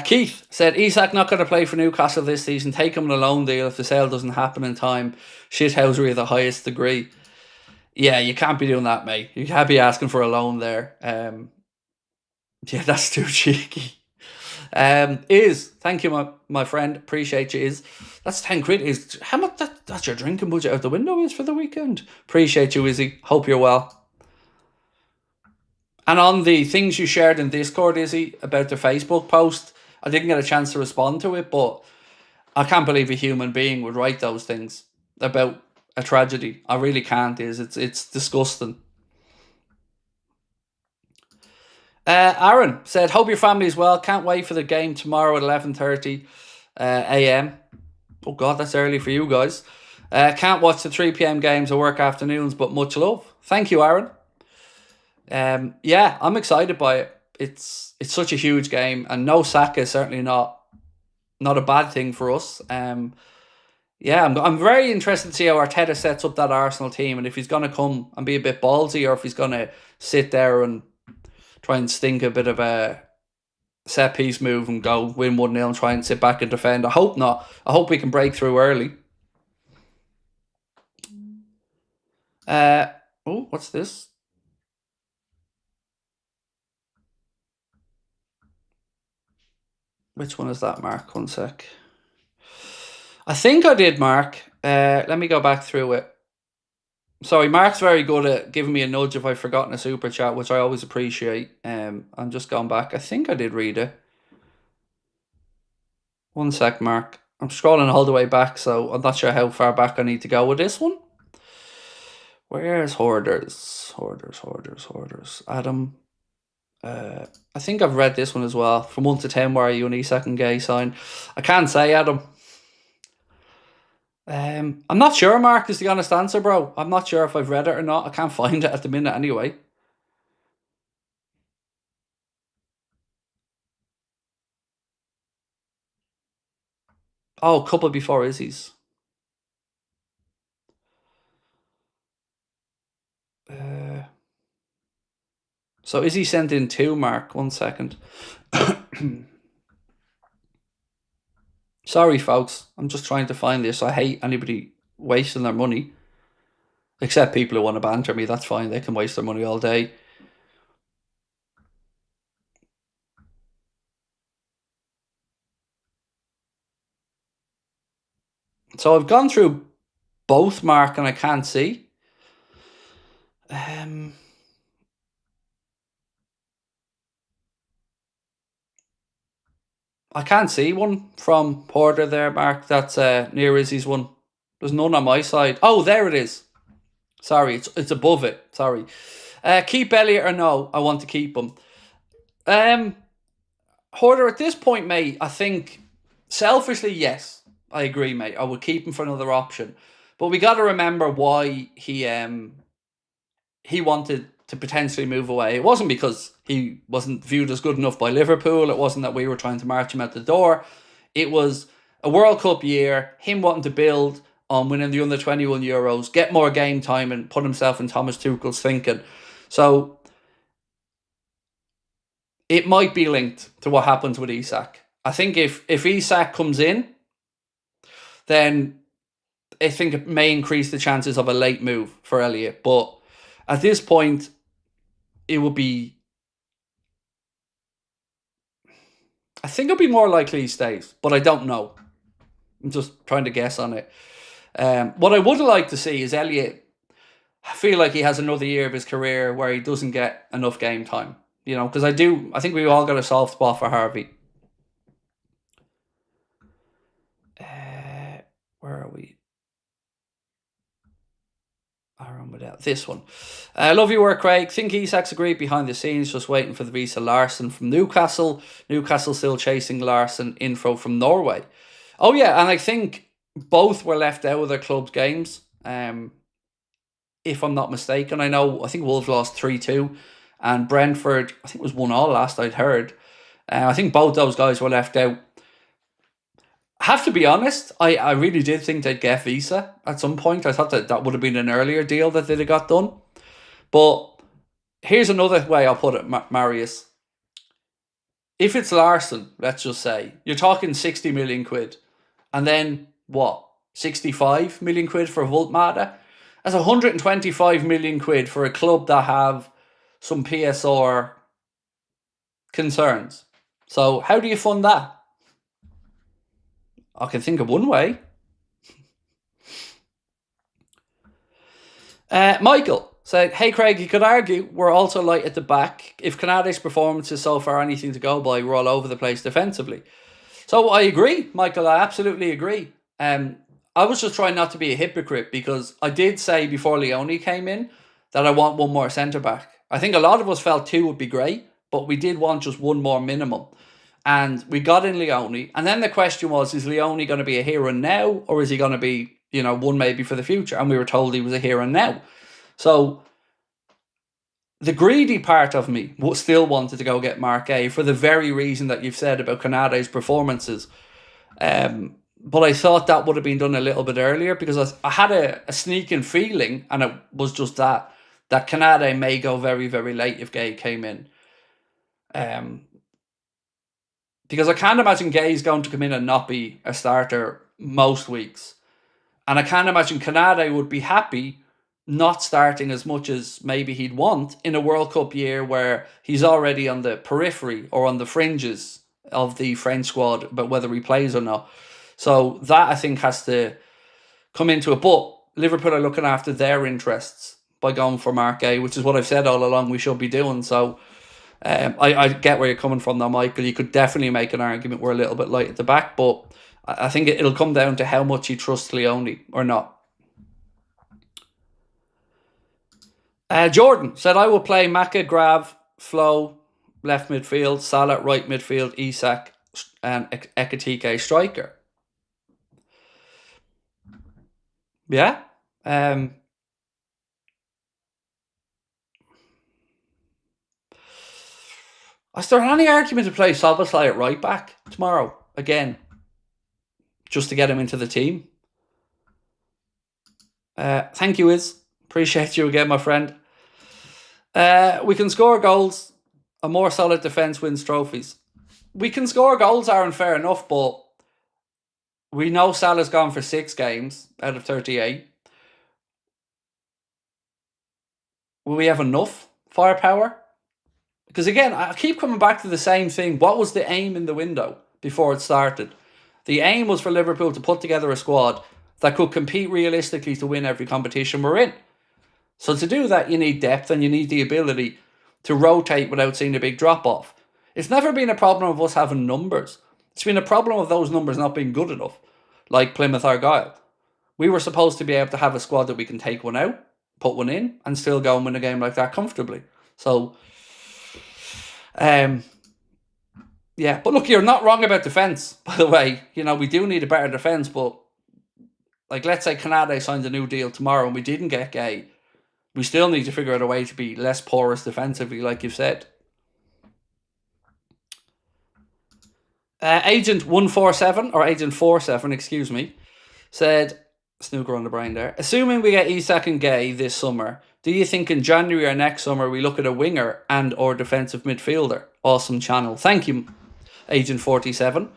Keith said, ISAK not going to play for Newcastle this season. Take him on a loan deal if the sale doesn't happen in time. Shithousery at the highest degree. Yeah, you can't be doing that, mate. You can't be asking for a loan there. Yeah, that's too cheeky. Thank you, my friend. Appreciate you. That's 10 quid. How much that's your drinking budget out the window is for the weekend. Appreciate you, Izzy. Hope you're well. And on the things you shared in Discord, Izzy, about the Facebook post, I didn't get a chance to respond to it, but I can't believe a human being would write those things about a tragedy. I really can't. It's disgusting. Aaron said, hope your family's well. Can't wait for the game tomorrow at 11:30 a.m. Oh God, that's early for you guys. Can't watch the 3 p.m. games or work afternoons, but much love. Thank you, Aaron. Yeah, I'm excited by it. It's such a huge game, and no Saka is certainly not a bad thing for us. Yeah, I'm very interested to see how Arteta sets up that Arsenal team, and if he's going to come and be a bit ballsy, or if he's going to sit there and try and stink a bit of a set piece move and go win 1-0 and try and sit back and defend. I hope not. I hope we can break through early. Oh, what's this? Which one is that, Mark? 1 sec. I think I did, Mark. Let me go back through it. Sorry, Mark's very good at giving me a nudge if I've forgotten a super chat, which I always appreciate. I'm just going back. I think I did read it. 1 sec, Mark. I'm scrolling all the way back, so I'm not sure how far back I need to go with this one. Where's Hoarders? Hoarders. Adam. I think I've read this one as well. From 1 to 10, where are you an ISAK and GUEHI sign? I can't say, Adam. I'm not sure, Mark, is the honest answer, bro. I'm not sure if I've read it or not. I can't find it at the minute anyway. Oh, a couple before Izzy's. So Izzy sent in 2, Mark. 1 second. Sorry, folks. I'm just trying to find this. I hate anybody wasting their money. Except people who want to banter me. That's fine. They can waste their money all day. So I've gone through both, Mark, and I can't see. I can't see one from Porter there, Mark. That's near Izzy's one. There's none on my side. Oh, there it is. Sorry, it's above it. Sorry. Keep Elliott or no? I want to keep him. Porter, at this point, mate, I think selfishly, yes, I agree, mate. I would keep him for another option, but we got to remember why he wanted to potentially move away. It wasn't because he wasn't viewed as good enough by Liverpool. It wasn't that we were trying to march him out the door. It was a World Cup year, him wanting to build on winning the under-21 Euros, get more game time and put himself in Thomas Tuchel's thinking. So it might be linked to what happens with ISAK. I think if ISAK comes in, then I think it may increase the chances of a late move for Elliott. But at this point, it would be... I think it'll be more likely he stays, but I don't know. I'm just trying to guess on it. What I would like to see is Elliott feel like he has another year of his career where he doesn't get enough game time. You know, because I think we've all got a soft spot for Harvey. Where are we? Without this one. Love your work, Craig. Think Isak's agreed behind the scenes, just waiting for the visa Larson from Newcastle. Newcastle still chasing Larson info from Norway. Oh yeah, and I think both were left out of their club's games. If I'm not mistaken, I think Wolves lost 3-2, and Brentford I think was 1-1 last I'd heard. I think both those guys were left out. I have to be honest, I really did think they'd get visa at some point. I thought that would have been an earlier deal that they'd have got done. But here's another way I'll put it, Marius. If it's Larson, let's just say, you're talking 60 million quid. And then, what, 65 million quid for Voltmata? That's 125 million quid for a club that have some PSR concerns. So how do you fund that? I can think of one way. Michael said, hey Craig, you could argue we're also light at the back. If Canade's performance is so far anything to go by, we're all over the place defensively. So I agree, Michael, I absolutely agree. I was just trying not to be a hypocrite because I did say before Leone came in that I want one more centre-back. I think a lot of us felt two would be great, but we did want just one more minimum. And we got in Leone. And then the question was, is Leone going to be a hero now? Or is he going to be, one maybe for the future? And we were told he was a hero now. So the greedy part of me still wanted to go get Mark A for the very reason that you've said about Canade's performances. But I thought that would have been done a little bit earlier because I had a sneaking feeling, and it was just that Canade may go very, very late if Gay came in. Because I can't imagine Gay's going to come in and not be a starter most weeks. And I can't imagine Canade would be happy not starting as much as maybe he'd want in a World Cup year where he's already on the periphery or on the fringes of the French squad, but whether he plays or not. So that, I think, has to come into it. But Liverpool are looking after their interests by going for Mark A, which is what I've said all along we should be doing. So I get where you're coming from now, Michael. You could definitely make an argument we're a little bit light at the back, but I think it'll come down to how much you trust Leone or not. Jordan said, I will play Maka, Grav, Flo, left midfield, Salah, right midfield, Isak, and Ekatike, striker. Yeah. Is there any argument to play Szoboszlai at right back tomorrow again, just to get him into the team? Thank you, Iz. Appreciate you again, my friend. We can score goals. A more solid defence wins trophies. We can score goals, Aaron, fair enough, but We know Salah's gone for 6 games out of 38. Will we have enough firepower? Because again, I keep coming back to the same thing. What was the aim in the window before it started? The aim was for Liverpool to put together a squad that could compete realistically to win every competition we're in. So to do that, you need depth and you need the ability to rotate without seeing a big drop-off. It's never been a problem of us having numbers. It's been a problem of those numbers not being good enough, like Plymouth Argyle. We were supposed to be able to have a squad that we can take one out, put one in, and still go and win a game like that comfortably. So, yeah. But look, you're not wrong about defence, by the way. You know, we do need a better defence, but like, let's say Canade signed a new deal tomorrow and we didn't get GUEHI. We still need to figure out a way to be less porous defensively, like you've said. Agent 147, or Agent 47, excuse me, said, snooker on the brain there, assuming we get ISAK and GUEHI this summer, do you think in January or next summer we look at a winger and or defensive midfielder? Awesome channel. Thank you, Agent 47.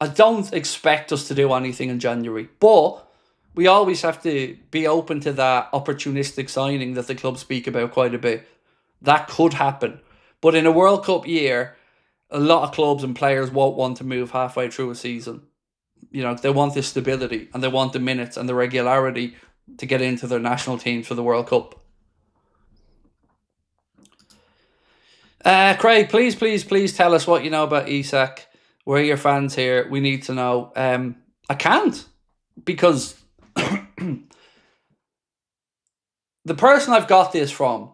I don't expect us to do anything in January, but we always have to be open to that opportunistic signing that the club speak about quite a bit. That could happen. But in a World Cup year, a lot of clubs and players won't want to move halfway through a season. You know, they want the stability and they want the minutes and the regularity to get into their national teams for the World Cup. Craig, please tell us what you know about ISAK. We're your fans here. We need to know. I can't, because the person I've got this from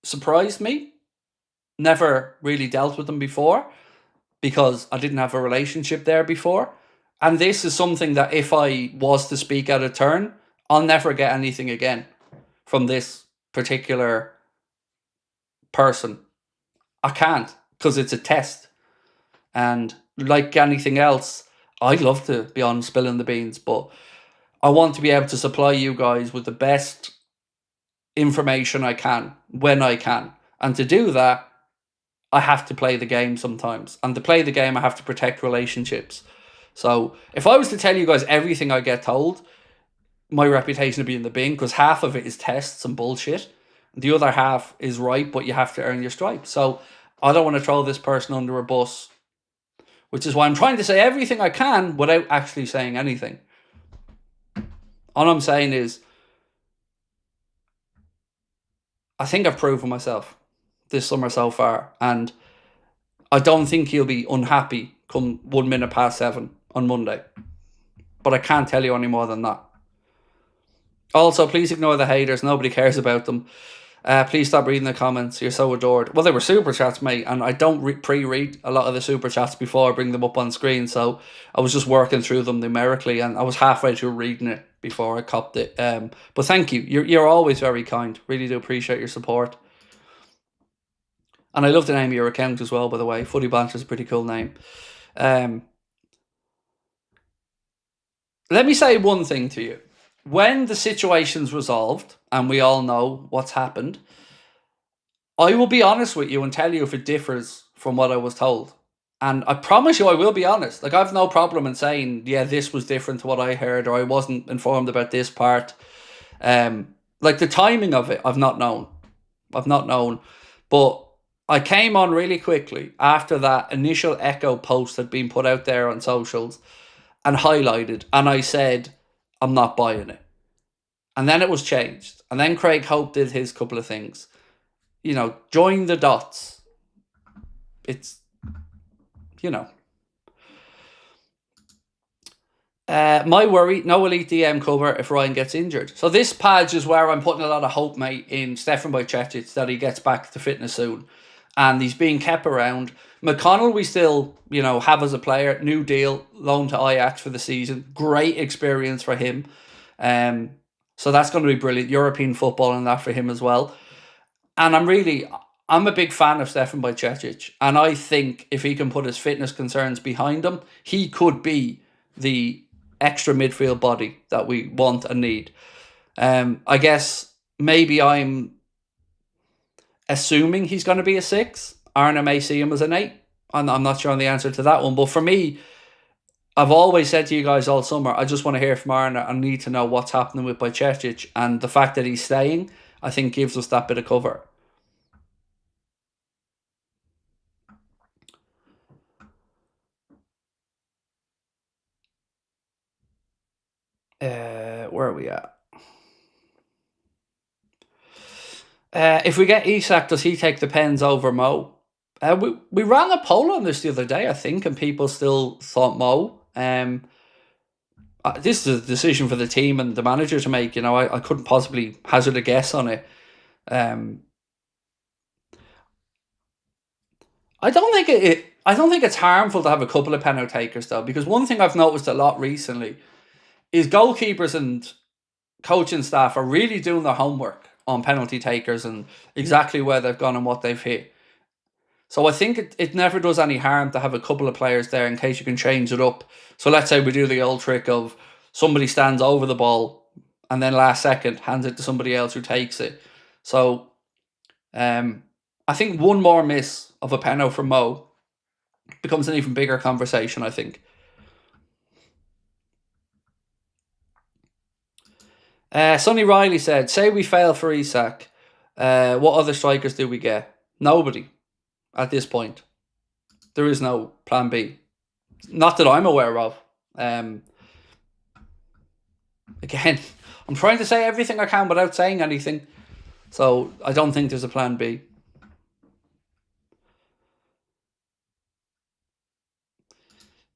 surprised me. Never really dealt with them before because I didn't have a relationship there before. And this is something that if I was to speak out of turn, I'll never get anything again from this particular person. I can't, because it's a test. And like anything else, I'd love to be on spilling the beans, but I want to be able to supply you guys with the best information I can, when I can. And to do that, I have to play the game sometimes. And to play the game, I have to protect relationships. So if I was to tell you guys everything I get told, my reputation would be in the bin, because half of it is tests and bullshit. The other half is right, but you have to earn your stripes. So I don't want to throw this person under a bus, which is why I'm trying to say everything I can without actually saying anything. All I'm saying is, I think I've proven myself this summer so far, and I don't think he'll be unhappy come 1 minute past 7 on Monday. But I can't tell you any more than that. Also, please ignore the haters. Nobody cares about them. Please stop reading the comments. You're so adored. Well, they were super chats, mate, and I don't pre-read a lot of the super chats before I bring them up on screen, so I was just working through them numerically, and I was halfway through reading it before I copped it. But thank you. You're always very kind. Really do appreciate your support. And I love the name of your account as well, by the way. Footy Banter is a pretty cool name. Let me say one thing to you. When the situation's resolved, and we all know what's happened, I will be honest with you and tell you if it differs from what I was told. And I promise you I will be honest. Like, I've no problem in saying, yeah, this was different to what I heard, or I wasn't informed about this part. Like, the timing of it, I've not known. But I came on really quickly after that initial Echo post had been put out there on socials and highlighted, and I said, I'm not buying it. And then it was changed. And then Craig Hope did his couple of things. You know, join the dots. It's, you know. My worry, no elite DM cover if Ryan gets injured. So this page is where I'm putting a lot of hope, mate, in Stefan Bajcetic, that he gets back to fitness soon. And he's being kept around. McConnell we still, you know, have as a player. New deal, loan to Ajax for the season. Great experience for him. So that's going to be brilliant. European football and that for him as well. And I'm a big fan of Stefan Bajcetic. And I think if he can put his fitness concerns behind him, he could be the extra midfield body that we want and need. I guess maybe I'm assuming he's going to be a 6, Arna may see him as an 8. I'm not sure on the answer to that one. But for me, I've always said to you guys all summer, I just want to hear from Arna. I need to know what's happening with Bajcetic. And the fact that he's staying, I think, gives us that bit of cover. Where are we at? If we get ISAK, does he take the pens over Mo? We ran a poll on this the other day, I think, and people still thought Mo. This is a decision for the team and the manager to make. I couldn't possibly hazard a guess on it. I don't think it's harmful to have a couple of penalty takers though, because one thing I've noticed a lot recently is goalkeepers and coaching staff are really doing their homework on penalty takers and exactly where they've gone and what they've hit. So I think it never does any harm to have a couple of players there in case you can change it up. So let's say we do the old trick of somebody stands over the ball and then last second hands it to somebody else who takes it. So I think one more miss of a penalty from Mo becomes an even bigger conversation, I think. Sonny Riley said, say we fail for ISAK, what other strikers do we get? Nobody at this point. There is no plan B. Not that I'm aware of. Again, I'm trying to say everything I can without saying anything. So I don't think there's a plan B.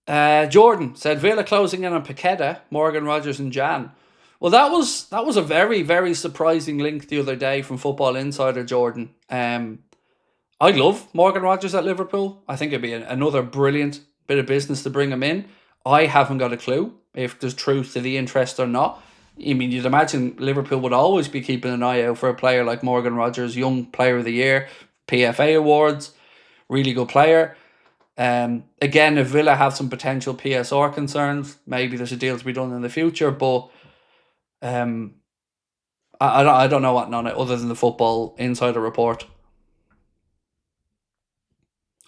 Jordan said, Villa closing in on Paqueta, Morgan Rogers and Jan. Well, that was a very, very surprising link the other day from Football Insider, Jordan. I love Morgan Rogers at Liverpool. I think it'd be another brilliant bit of business to bring him in. I haven't got a clue if there's truth to the interest or not. I mean, you'd imagine Liverpool would always be keeping an eye out for a player like Morgan Rogers, Young Player of the Year, PFA Awards, really good player. Again, if Villa have some potential PSR concerns, maybe there's a deal to be done in the future, but I don't know what on it other than the Football Insider report.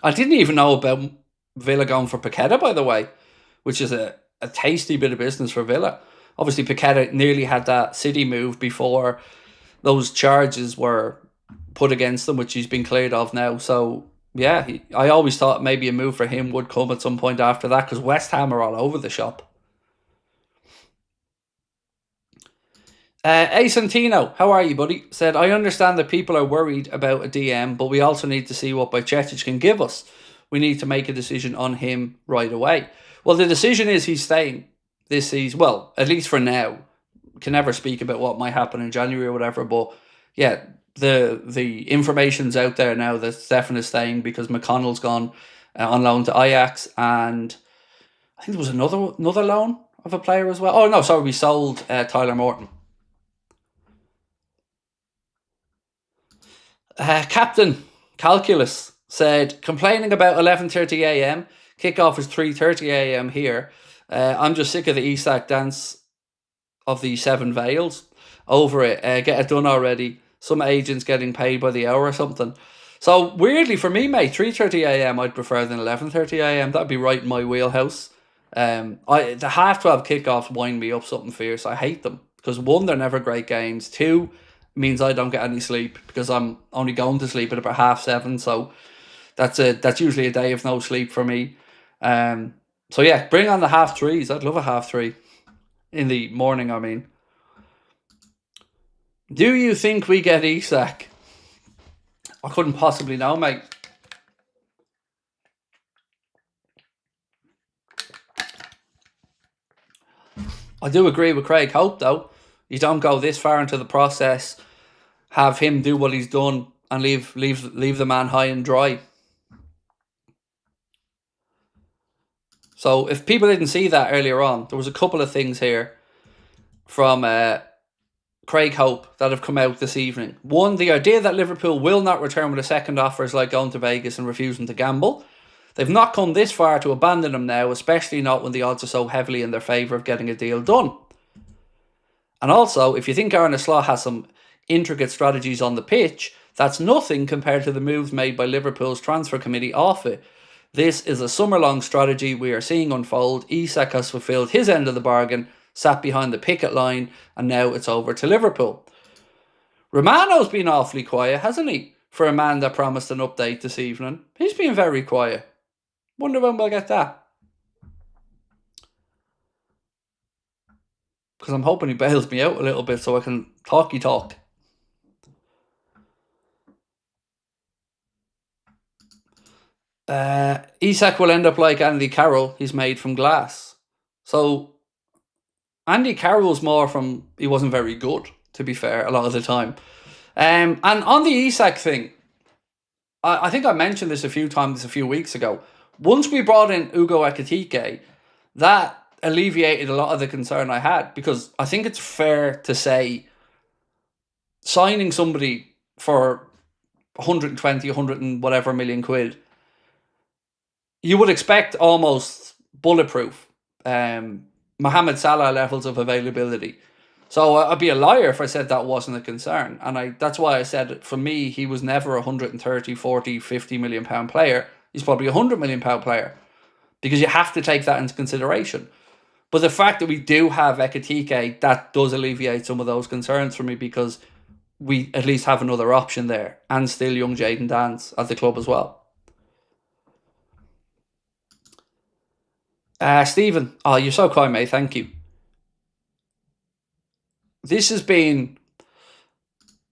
I didn't even know about Villa going for Paqueta, by the way, which is a tasty bit of business for Villa. Obviously, Paqueta nearly had that City move before those charges were put against him, which he's been cleared of now. So, yeah, I always thought maybe a move for him would come at some point after that because West Ham are all over the shop. Santino, how are you, buddy? Said, I understand that people are worried about a DM, but we also need to see what Bajcetic can give us. We need to make a decision on him right away. Well, the decision is he's staying this season. Well, at least for now. Can never speak about what might happen in January or whatever, but yeah, the information's out there now that Stefan is staying because McConnell's gone on loan to Ajax, and I think there was another loan of a player as well. Oh no, sorry, we sold Tyler Morton. Captain Calculus said, complaining about 11:30 a.m. Kickoff is 3:30 a.m. here. I'm just sick of the ISAK dance of the seven veils. Over it. Get it done already. Some agents getting paid by the hour or something. So weirdly for me, mate, 3:30 a.m. I'd prefer than 11:30 a.m. That'd be right in my wheelhouse. The 12:30 kickoffs wind me up something fierce. I hate them because one, they're never great games. Two, means I don't get any sleep because I'm only going to sleep at about 7:30. So that's usually a day of no sleep for me. So yeah, bring on the 3:30s. I'd love a 3:30 in the morning. I mean, do you think we get ISAK? I couldn't possibly know, mate. I do agree with Craig Hope, though. You don't go this far into the process, have him do what he's done, and leave the man high and dry. So if people didn't see that earlier on, there was a couple of things here from Craig Hope that have come out this evening. One, the idea that Liverpool will not return with a second offer is like going to Vegas and refusing to gamble. They've not come this far to abandon him now, especially not when the odds are so heavily in their favour of getting a deal done. And also, if you think Arne Slot has some intricate strategies on the pitch, That's nothing compared to the moves made by Liverpool's transfer committee off it. This is a summer-long strategy we are seeing unfold. ISAK has fulfilled his end of the bargain, sat behind the picket line, and now it's over to Liverpool. Romano's been awfully quiet, hasn't he? For a man that promised an update this evening. He's been very quiet. Wonder when we'll get that. Because I'm hoping he bails me out a little bit so I can talky talk. ISAK will end up like Andy Carroll. He's made from glass. So Andy Carroll's more from, he wasn't very good, to be fair, a lot of the time. And on the ISAK thing, I think I mentioned this a few times a few weeks ago. Once we brought in Ugo Ekitike, that alleviated a lot of the concern I had, because I think it's fair to say signing somebody for 120, 100 and whatever million quid, you would expect almost bulletproof Mohamed Salah levels of availability. So I'd be a liar if I said that wasn't a concern. And that's why I said, for me, he was never a 130, 40, 50 million pound player. He's probably a 100 million pound player, because you have to take that into consideration. But the fact that we do have Ekitike, that does alleviate some of those concerns for me, because we at least have another option there, and still young Jayden Dance at the club as well. Stephen, oh, you're so kind, mate. Thank you. This has been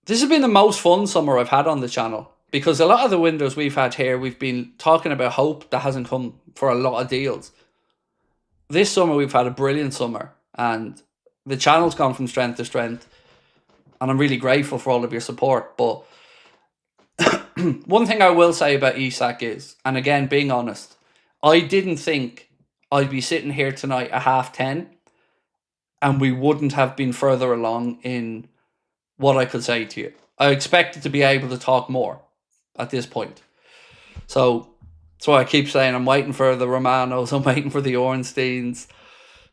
the most fun summer I've had on the channel, because a lot of the windows we've had here, we've been talking about hope that hasn't come for a lot of deals. This summer we've had a brilliant summer, and the channel's gone from strength to strength, and I'm really grateful for all of your support. But one thing I will say about ISAK is, and again, being honest, I didn't think I'd be sitting here tonight at 10:30 and we wouldn't have been further along in what I could say to you. I expected to be able to talk more at this point. So that's why I keep saying I'm waiting for the Romanos, I'm waiting for the Ornsteins,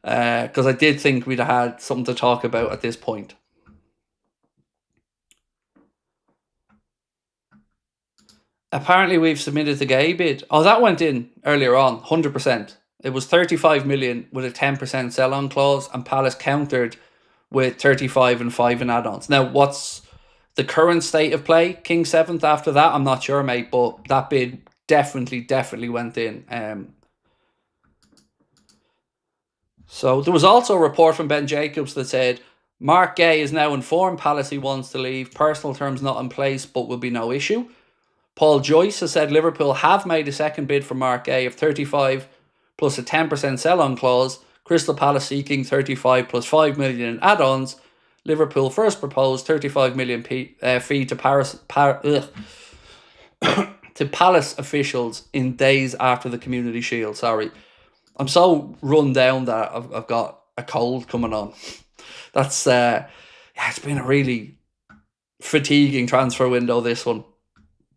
because I did think we'd have had something to talk about at this point. Apparently we've submitted the GUEHI bid. Oh, that went in earlier on, 100%. It was 35 million with a 10% sell-on clause, and Palace countered with 35 and 5 in add-ons. Now, what's the current state of play? King 7th after that? I'm not sure, mate, but that bid definitely went in. So there was also a report from Ben Jacobs that said, Mark Gay is now informed Palace he wants to leave. Personal terms not in place, but will be no issue. Paul Joyce has said Liverpool have made a second bid for Mark Gay of 35 plus a 10% sell-on clause. Crystal Palace seeking 35 plus 5 million in add-ons. Liverpool first proposed 35 million fee to Palace officials in days after the Community Shield. Sorry, I'm so run down that I've got a cold coming on. That's it's been a really fatiguing transfer window, this one,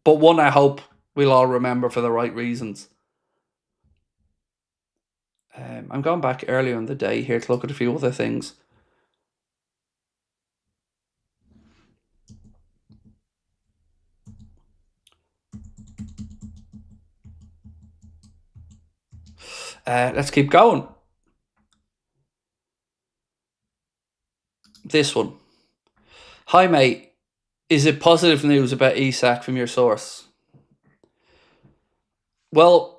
but one I hope we'll all remember for the right reasons. I'm going back earlier in the day here to look at a few other things. Let's keep going. This one. Hi, mate. Is it positive news about ISAK from your source? Well,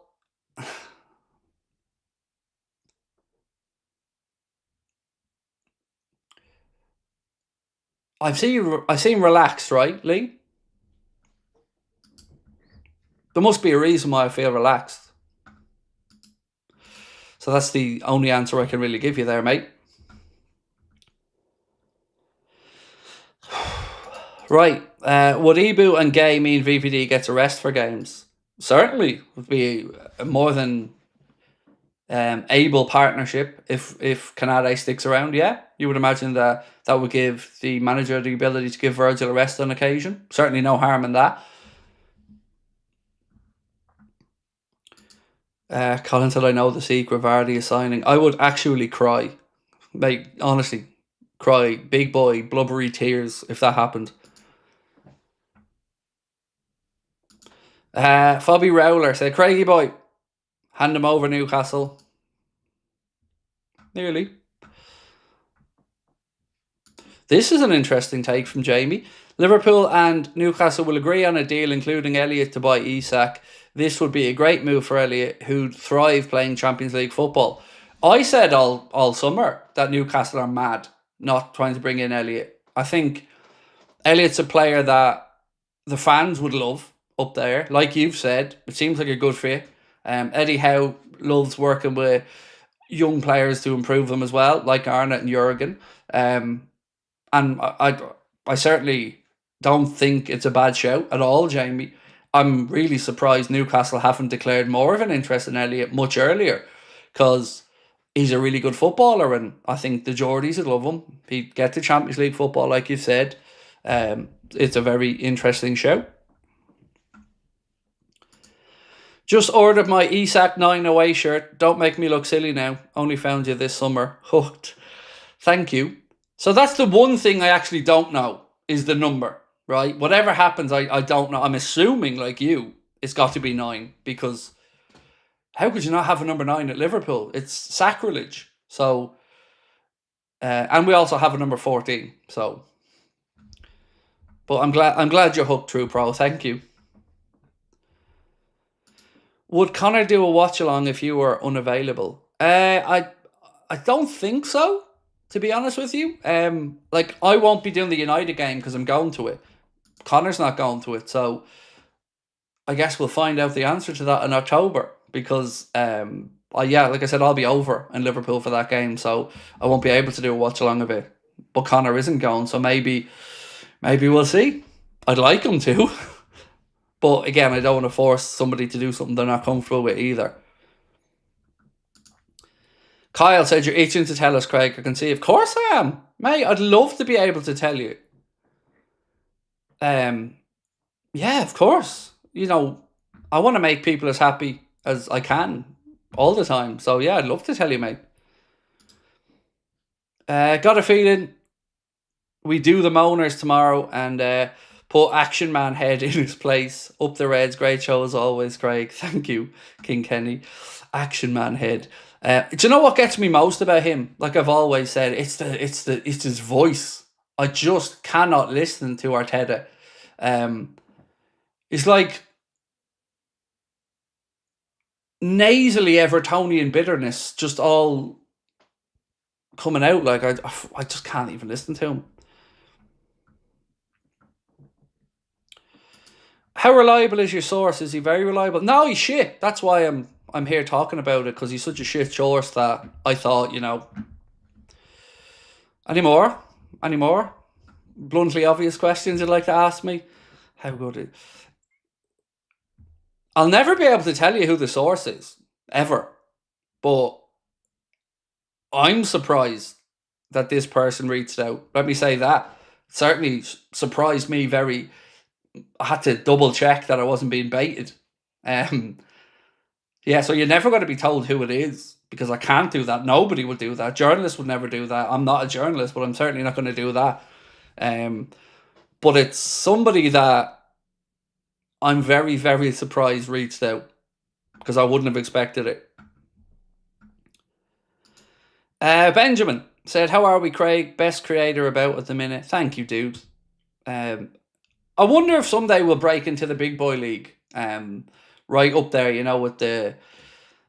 I seem relaxed, right, Lee? There must be a reason why I feel relaxed. So that's the only answer I can really give you there, mate. Right. Would Ibu and Gay mean VVD gets a rest for games? Certainly. Would be a more than able partnership if Canade sticks around. Yeah, you would imagine that would give the manager the ability to give Virgil a rest on occasion. Certainly no harm in that. Colin said, I know the secret Vardy is signing. I would actually cry. Mate, honestly, cry. Big boy, blubbery tears if that happened. Fabi Rowler said, Craigie boy, hand him over Newcastle. Nearly. This is an interesting take from Jamie. Liverpool and Newcastle will agree on a deal including Elliott to buy ISAK. This would be a great move for Elliott, who'd thrive playing Champions League football. I said all summer that Newcastle are mad not trying to bring in Elliott. I think Elliott's a player that the fans would love up there. Like you've said, it seems like a good fit. Eddie Howe loves working with young players to improve them as well, like Arnott and Jurgen. And I certainly don't think it's a bad shout at all, Jamie. I'm really surprised Newcastle haven't declared more of an interest in Elliott much earlier, because he's a really good footballer, and I think the Geordies would love him. He'd get to Champions League football, like you said. It's a very interesting show. Just ordered my ISAK 9 away shirt. Don't make me look silly now. Only found you this summer. Hooked. Thank you. So that's the one thing I actually don't know, is the number, right? Whatever happens, I don't know. I'm assuming, like you, it's got to be 9, because how could you not have a number 9 at Liverpool? It's sacrilege. So, and we also have a number 14. So, but I'm glad you're hooked, True Pro. Thank you. Would Connor do a watch along if you were unavailable? I don't think so, to be honest with you. Like, I won't be doing the United game because I'm going to it. Connor's not going to it, so I guess we'll find out the answer to that in October, because like I said, I'll be over in Liverpool for that game, so I won't be able to do a watch along of it. But Connor isn't going, so maybe we'll see. I'd like him to. But again, I don't want to force somebody to do something they're not comfortable with either. Kyle said, you're itching to tell us, Craig. I can see. Of course I am. Mate, I'd love to be able to tell you. Yeah, of course. You know, I want to make people as happy as I can all the time. So yeah, I'd love to tell you, mate. Got a feeling we do the Moaners tomorrow and put Action Man Head in his place. Up the Reds. Great show as always, Craig. Thank you, King Kenny. Action Man Head. Do you know what gets me most about him? Like I've always said, it's his voice. I just cannot listen to Arteta. It's like nasally Evertonian bitterness, just all coming out. Like I just can't even listen to him. How reliable is your source? Is he very reliable? No, he's shit. That's why I'm here talking about it, because he's such a shit source that I thought, Any more? Bluntly obvious questions you'd like to ask me? How good is... I'll never be able to tell you who the source is, ever. But I'm surprised that this person reached out. Let me say that. It certainly surprised me very... I had to double check that I wasn't being baited. Yeah, so you're never going to be told who it is, because I can't do that. Nobody would do that. Journalists would never do that. I'm not a journalist, but I'm certainly not going to do that. But it's somebody that I'm very, very surprised reached out, because I wouldn't have expected it. Benjamin said, how are we, Craig? Best creator about at the minute. Thank you, dude. I wonder if someday we'll break into the big boy league. Right up there, with the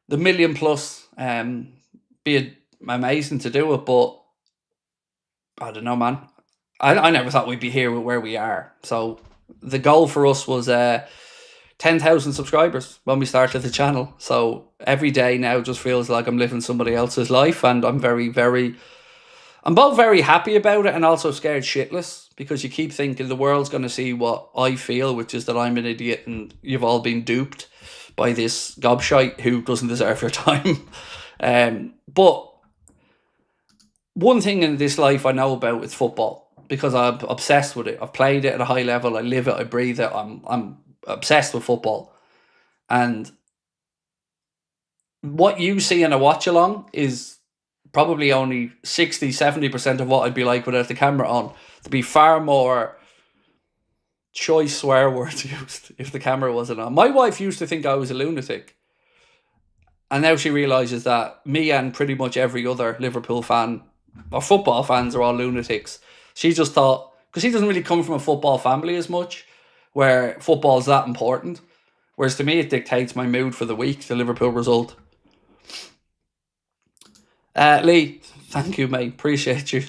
million plus. Be amazing to do it, but I don't know, man. I never thought we'd be here with where we are. So the goal for us was 10,000 subscribers when we started the channel. So every day now just feels like I'm living somebody else's life, and I'm I'm both very happy about it and also scared shitless, because you keep thinking the world's going to see what I feel, which is that I'm an idiot and you've all been duped by this gobshite who doesn't deserve your time. But one thing in this life I know about is football, because I'm obsessed with it. I've played it at a high level. I live it. I breathe it. I'm obsessed with football. And what you see in a watch along is probably only 60-70% of what I'd be like without the camera on. To be far more choice swear words used if the camera wasn't on. My wife used to think I was a lunatic. And now she realises that me and pretty much every other Liverpool fan or football fans are all lunatics. She just thought, because she doesn't really come from a football family as much, where football's that important. Whereas to me, it dictates my mood for the week, the Liverpool result. Lee, thank you, mate. Appreciate you.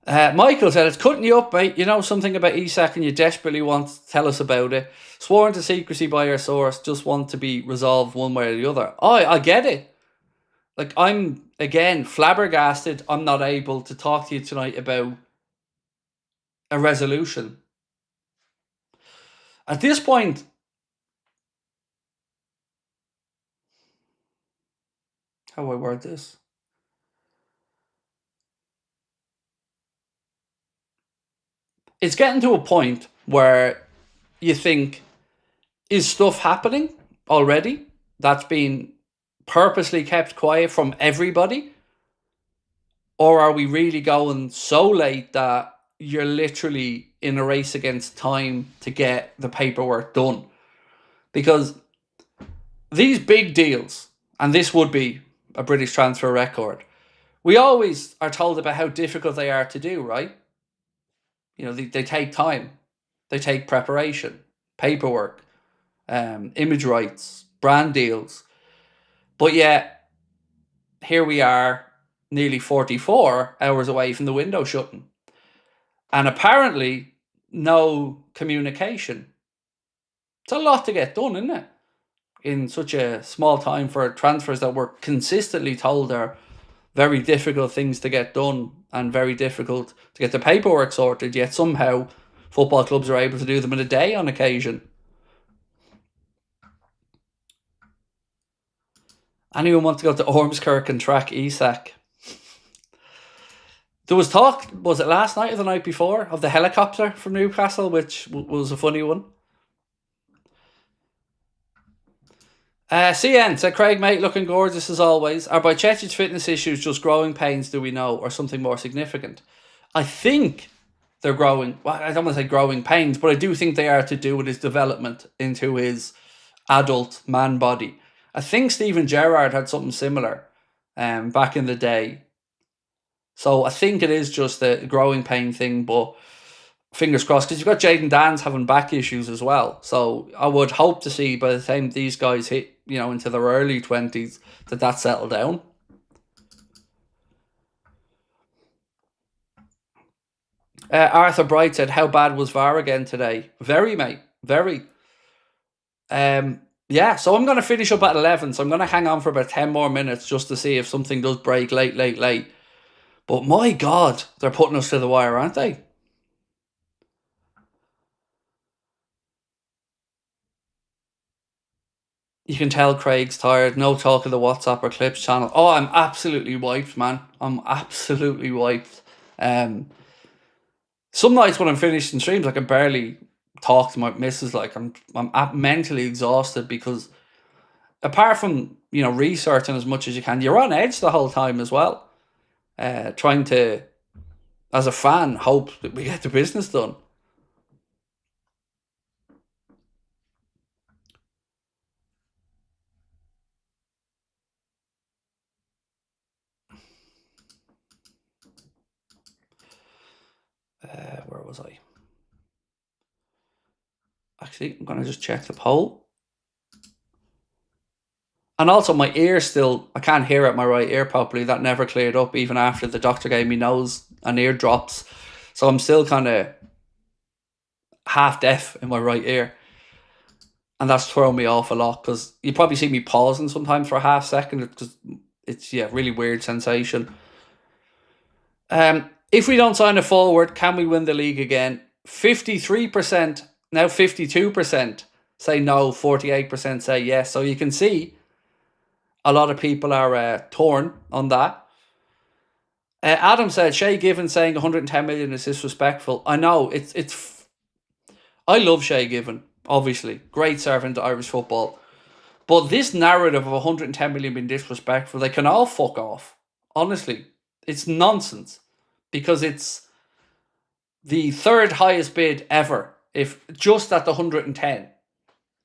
Michael said, it's cutting you up, mate. You know something about ISAK and you desperately want to tell us about it. Sworn to secrecy by your source, just want to be resolved one way or the other. Oh, I get it. Like, I'm, again, flabbergasted I'm not able to talk to you tonight about a resolution. At this point, how do I word this? It's getting to a point where you think, is stuff happening already that's been purposely kept quiet from everybody? Or are we really going so late that you're literally in a race against time to get the paperwork done? Because these big deals, and this would be a British transfer record, we always are told about how difficult they are to do, right? You know, they take time. They take preparation, paperwork, image rights, brand deals. But yet, here we are, nearly 44 hours away from the window shutting. And apparently, no communication. It's a lot to get done, isn't it? In such a small time for transfers that we're consistently told are very difficult things to get done and very difficult to get the paperwork sorted, yet somehow football clubs are able to do them in a day on occasion. Anyone want to go to Ormskirk and track ISAK? There was talk, was it last night or the night before, of the helicopter from Newcastle, which was a funny one. CN said, Craig, mate, looking gorgeous as always. Are Bajcetic's fitness issues just growing pains, do we know, or something more significant? I think they're growing, well, I don't want to say growing pains, but I do think they are to do with his development into his adult man body. I think Steven Gerrard had something similar back in the day. So I think it is just a growing pain thing, but fingers crossed, because you've got Jayden Danns having back issues as well. So I would hope to see by the time these guys hit, you know, into their early 20s, that settled down. Arthur Bright said, how bad was VAR again today? Very, mate. Very. Yeah, so I'm going to finish up at 11, so I'm going to hang on for about 10 more minutes just to see if something does break late. But my God, they're putting us to the wire, aren't they? You can tell Craig's tired. No talk of the WhatsApp or Clips channel. Oh, I'm absolutely wiped, man. I'm absolutely wiped. Some nights when I'm finished in streams, I can barely talk to my missus. Like I'm mentally exhausted because apart from, you know, researching as much as you can, you're on edge the whole time as well. Trying to, as a fan, hope that we get the business done. Where was I? Actually, I'm going to just check the poll. And also my ear still, I can't hear out my right ear properly. That never cleared up even after the doctor gave me nose and ear drops. So I'm still kind of half deaf in my right ear. And that's thrown me off a lot because you probably see me pausing sometimes for a half second because it's, yeah, really weird sensation. If we don't sign a forward, can we win the league again? 53%, now 52% say no, 48% say yes. So you can see a lot of people are torn on that. Adam said, Shay Given saying 110 million is disrespectful. I know, I love Shay Given, obviously. Great servant to Irish football. But this narrative of 110 million being disrespectful, they can all fuck off. Honestly. It's nonsense because it's the third highest bid ever, if just at the 110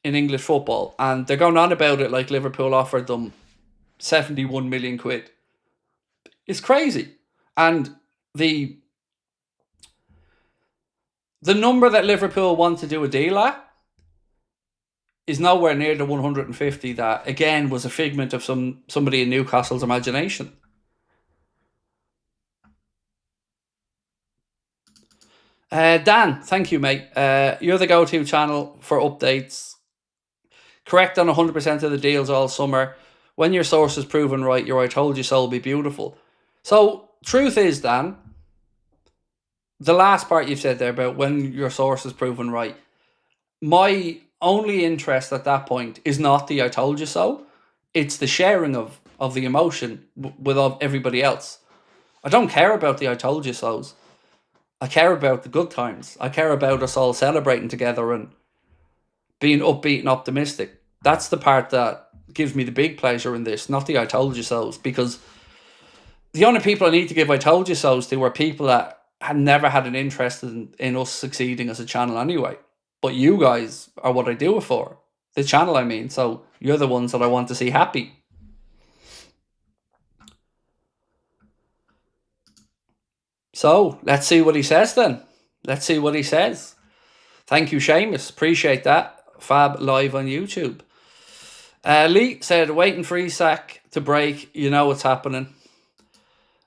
in English football, and they're going on about it like Liverpool offered them 71 million quid. It's crazy. And the number that Liverpool want to do a deal at is nowhere near the 150 that, again, was a figment of somebody in Newcastle's imagination. Dan, thank you, mate. You're the go-to channel for updates. Correct on 100% of the deals all summer. When your source is proven right, your I told you so will be beautiful. So, truth is, Dan, the last part you've said there about when your source is proven right, my only interest at that point is not the I told you so. It's the sharing of the emotion with everybody else. I don't care about the I told you so's. I care about the good times. I care about us all celebrating together and being upbeat and optimistic. That's the part that gives me the big pleasure in this, not the I told you so's, because the only people I need to give I told you so's to are people that had never had an interest in us succeeding as a channel anyway. But you guys are what I do it for. The channel, I mean. So you're the ones that I want to see happy. So let's see what he says then. Let's see what he says. Thank you, Seamus. Appreciate that. Fab live on YouTube. Lee said, waiting for ISAK to break. You know what's happening.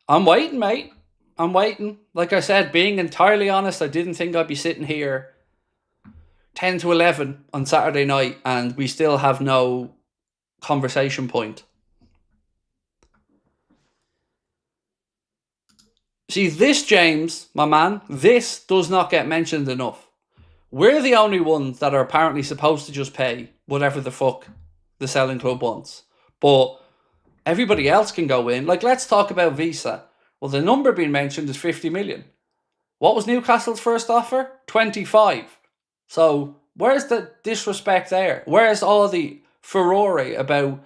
I'm waiting, mate. I'm waiting. Like I said, being entirely honest, I didn't think I'd be sitting here 10 to 11 on Saturday night and we still have no conversation point. See, this, James, my man, this does not get mentioned enough. We're the only ones that are apparently supposed to just pay whatever the fuck the selling club wants. But everybody else can go in. Like, let's talk about Visa. Well, the number being mentioned is 50 million. What was Newcastle's first offer? 25. So, where's the disrespect there? Where's all the furore about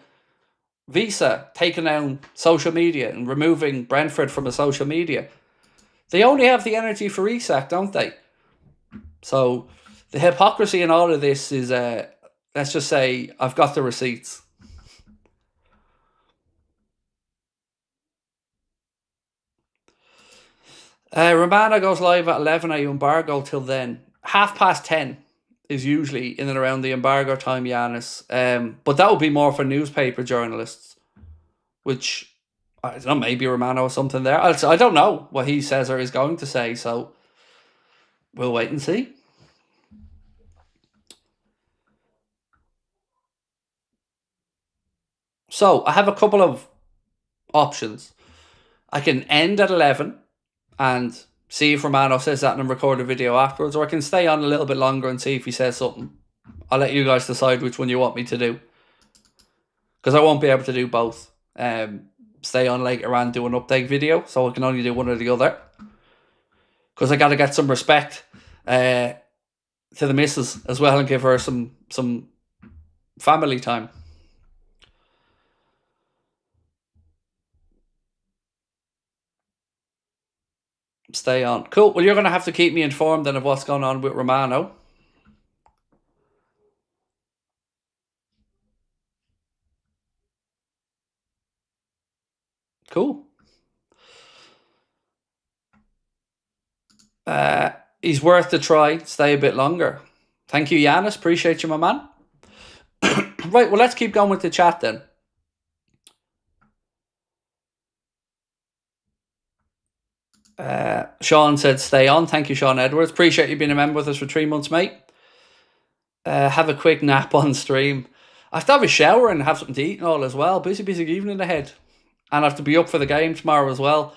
Visa taking down social media and removing Brentford from a social media? They only have the energy for ISAK, don't they? So, the hypocrisy in all of this is, let's just say, I've got the receipts. Romana goes live at 11. Are you embargo till then? 10:30 is usually in and around the embargo time, Yanis. But that would be more for newspaper journalists, which, I don't know, maybe Romano or something there. I don't know what he says or is going to say, so we'll wait and see. So, I have a couple of options. I can end at 11 and see if Romano says that and record a video afterwards, or I can stay on a little bit longer and see if he says something. I'll let you guys decide which one you want me to do, because I won't be able to do both. Stay on later and do an update video, so I can only do one or the other, because I got to get some respect to the missus as well and give her some family time. Stay on. Cool. Well, you're going to have to keep me informed then of what's going on with Romano. Cool. He's worth the try. Stay a bit longer. Thank you, Yanis. Appreciate you, my man. Right, well, let's keep going with the chat then. Sean said stay on. Thank you, Sean Edwards. Appreciate you being a member with us for 3 months, mate. Have a quick nap on stream. I have to have a shower and have something to eat and all as well. Busy evening ahead. And I have to be up for the game tomorrow as well.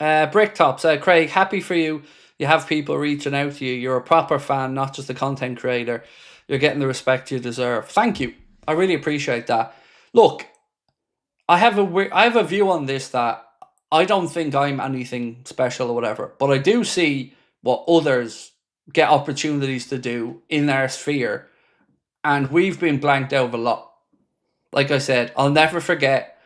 Bricktops, Craig, happy for you. You have people reaching out to you. You're a proper fan, not just a content creator. You're getting the respect you deserve. Thank you. I really appreciate that. Look, I have a view on this that I don't think I'm anything special or whatever, but I do see what others get opportunities to do in our sphere, and we've been blanked out of a lot. like I said, I'll never forget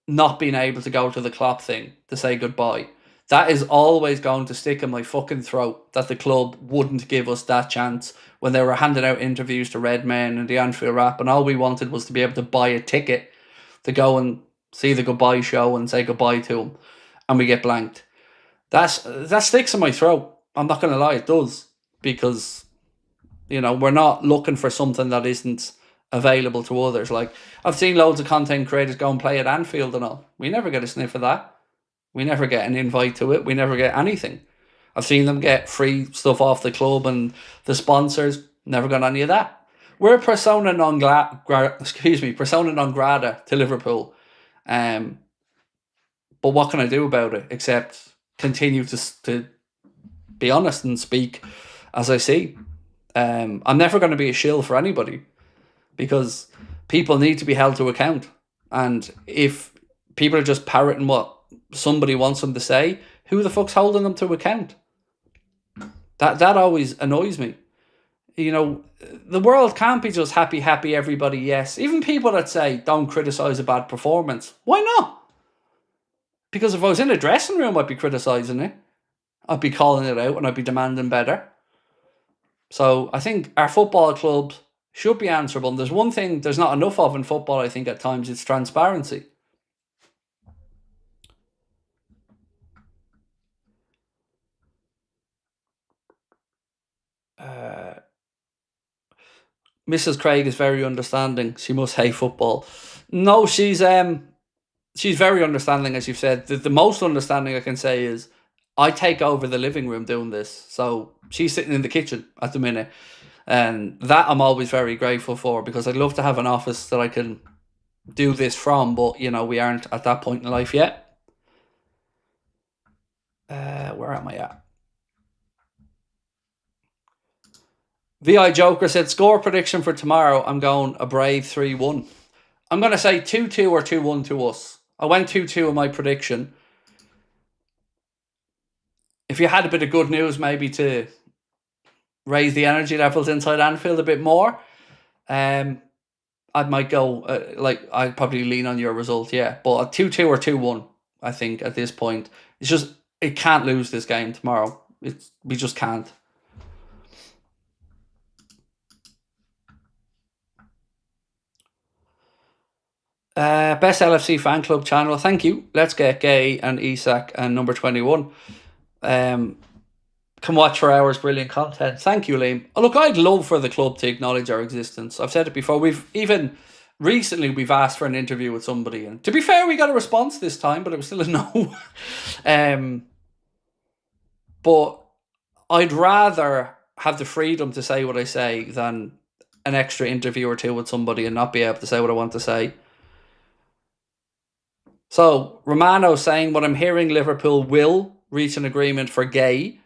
not being able to go to the Klopp thing to say goodbye. That is always going to stick in my fucking throat, that the club wouldn't give us that chance when they were handing out interviews to Red Men and the Anfield Wrap, and all we wanted was to be able to buy a ticket to go and see the goodbye show and say goodbye to him, and we get blanked. That sticks in my throat. I'm not going to lie, it does. Because, we're not looking for something that isn't available to others. Like, I've seen loads of content creators go and play at Anfield and all. We never get a sniff of that. We never get an invite to it. We never get anything. I've seen them get free stuff off the club and the sponsors. Never got any of that. We're persona non grata to Liverpool. But what can I do about it except continue to be honest and speak as I see. I'm never going to be a shill for anybody, because people need to be held to account. And if people are just parroting what somebody wants them to say, who the fuck's holding them to account? That always annoys me. The world can't be just happy, everybody, yes. Even people that say, don't criticise a bad performance. Why not? Because if I was in a dressing room, I'd be criticising it. I'd be calling it out and I'd be demanding better. So I think our football clubs should be answerable. And there's one thing there's not enough of in football, I think, at times. It's transparency. Mrs. Craig is very understanding. She must hate football. No, she's very understanding, as you've said. The most understanding I can say is I take over the living room doing this. So she's sitting in the kitchen at the minute. And that I'm always very grateful for, because I'd love to have an office that I can do this from. But, we aren't at that point in life yet. Where am I at? VI Joker said, score prediction for tomorrow. I'm going a brave 3-1. I'm going to say 2-2 or 2-1 to us. I went 2-2 in my prediction. If you had a bit of good news, maybe to raise the energy levels inside Anfield a bit more, I might go, I'd probably lean on your result, yeah. But a 2-2 or 2-1, I think, at this point. It's just, it can't lose this game tomorrow. We just can't. Best LFC fan club channel. Thank you. Let's get GUEHI and ISAK and number 21. Come watch for hours. Brilliant content. Thank you, Liam. Oh, look, I'd love for the club to acknowledge our existence. I've said it before. Recently we've asked for an interview with somebody, and to be fair, we got a response this time, but it was still a no. But I'd rather have the freedom to say what I say than an extra interview or two with somebody and not be able to say what I want to say. So, Romano saying, what I'm hearing, Liverpool will reach an agreement for GUEHI.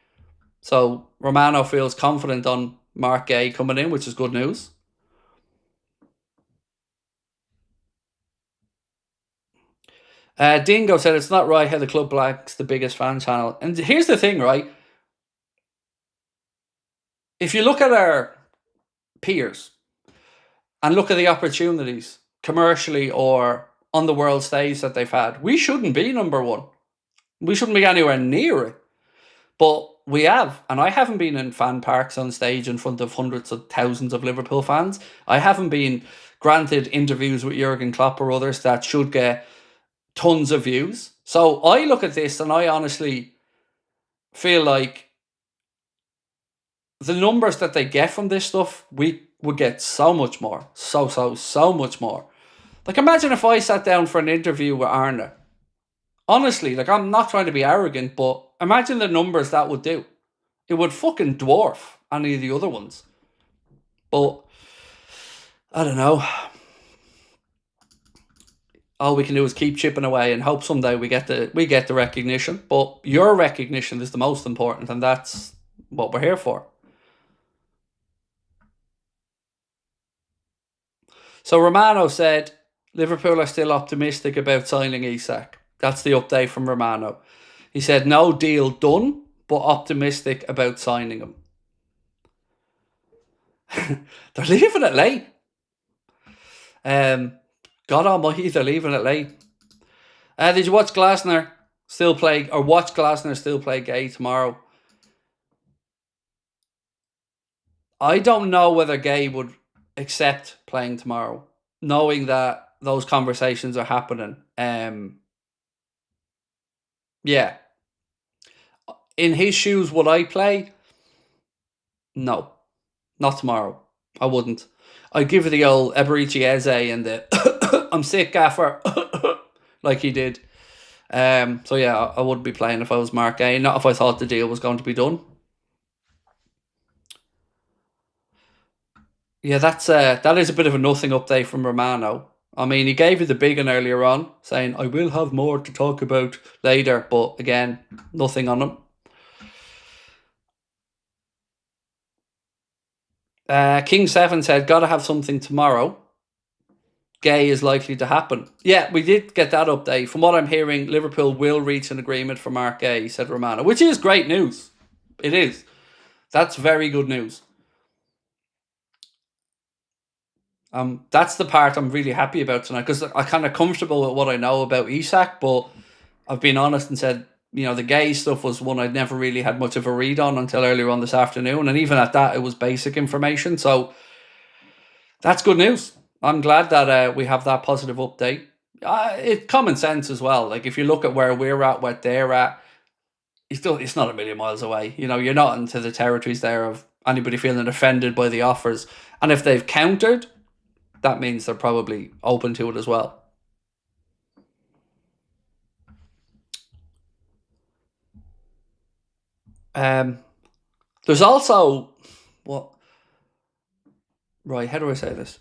So, Romano feels confident on Mark GUEHI coming in, which is good news. Dingo said, it's not right how the club blanks the biggest fan channel. And here's the thing, right? If you look at our peers and look at the opportunities commercially or on the world stage that they've had, we shouldn't be number one. We shouldn't be anywhere near it. But we have. And I haven't been in fan parks on stage in front of hundreds of thousands of Liverpool fans. I haven't been granted interviews with Jurgen Klopp or others that should get tons of views. So I look at this and I honestly feel like the numbers that they get from this stuff, we would get so much more. So much more. Like, imagine if I sat down for an interview with Arne. Honestly, like, I'm not trying to be arrogant, but imagine the numbers that would do. It would fucking dwarf any of the other ones. But I don't know. All we can do is keep chipping away and hope someday we get the recognition. But your recognition is the most important, and that's what we're here for. So Romano said, Liverpool are still optimistic about signing ISAK. That's the update from Romano. He said, no deal done, but optimistic about signing him. They're leaving it late. God almighty, they're leaving it late. Did you watch Glasner still play, or watch Glasner still play GUEHI tomorrow? I don't know whether GUEHI would accept playing tomorrow, knowing that those conversations are happening. Yeah. In his shoes, would I play? No, not tomorrow. I wouldn't. I'd give it the old Eberici Eze and the I'm sick gaffer like he did. So yeah, I wouldn't be playing if I was Mark GUEHI, not if I thought the deal was going to be done. Yeah, that is a bit of a nothing update from Romano. I mean, he gave you the big one earlier on, saying, I will have more to talk about later, but again, nothing on him. King 7 said, gotta have something tomorrow. GUEHI is likely to happen. Yeah, we did get that update. From what I'm hearing, Liverpool will reach an agreement for Mark GUEHI, said Romano, which is great news. It is. That's very good news. That's the part I'm really happy about tonight, because I'm kind of comfortable with what I know about ISAK, but I've been honest and said, the GUEHI stuff was one I'd never really had much of a read on until earlier on this afternoon, and even at that, it was basic information, so that's good news. I'm glad that we have that positive update. It's common sense as well. Like, if you look at where we're at, where they're at, it's not a million miles away. You're not into the territories there of anybody feeling offended by the offers, and if they've countered, that means they're probably open to it as well. There's also what? Right, how do I say this?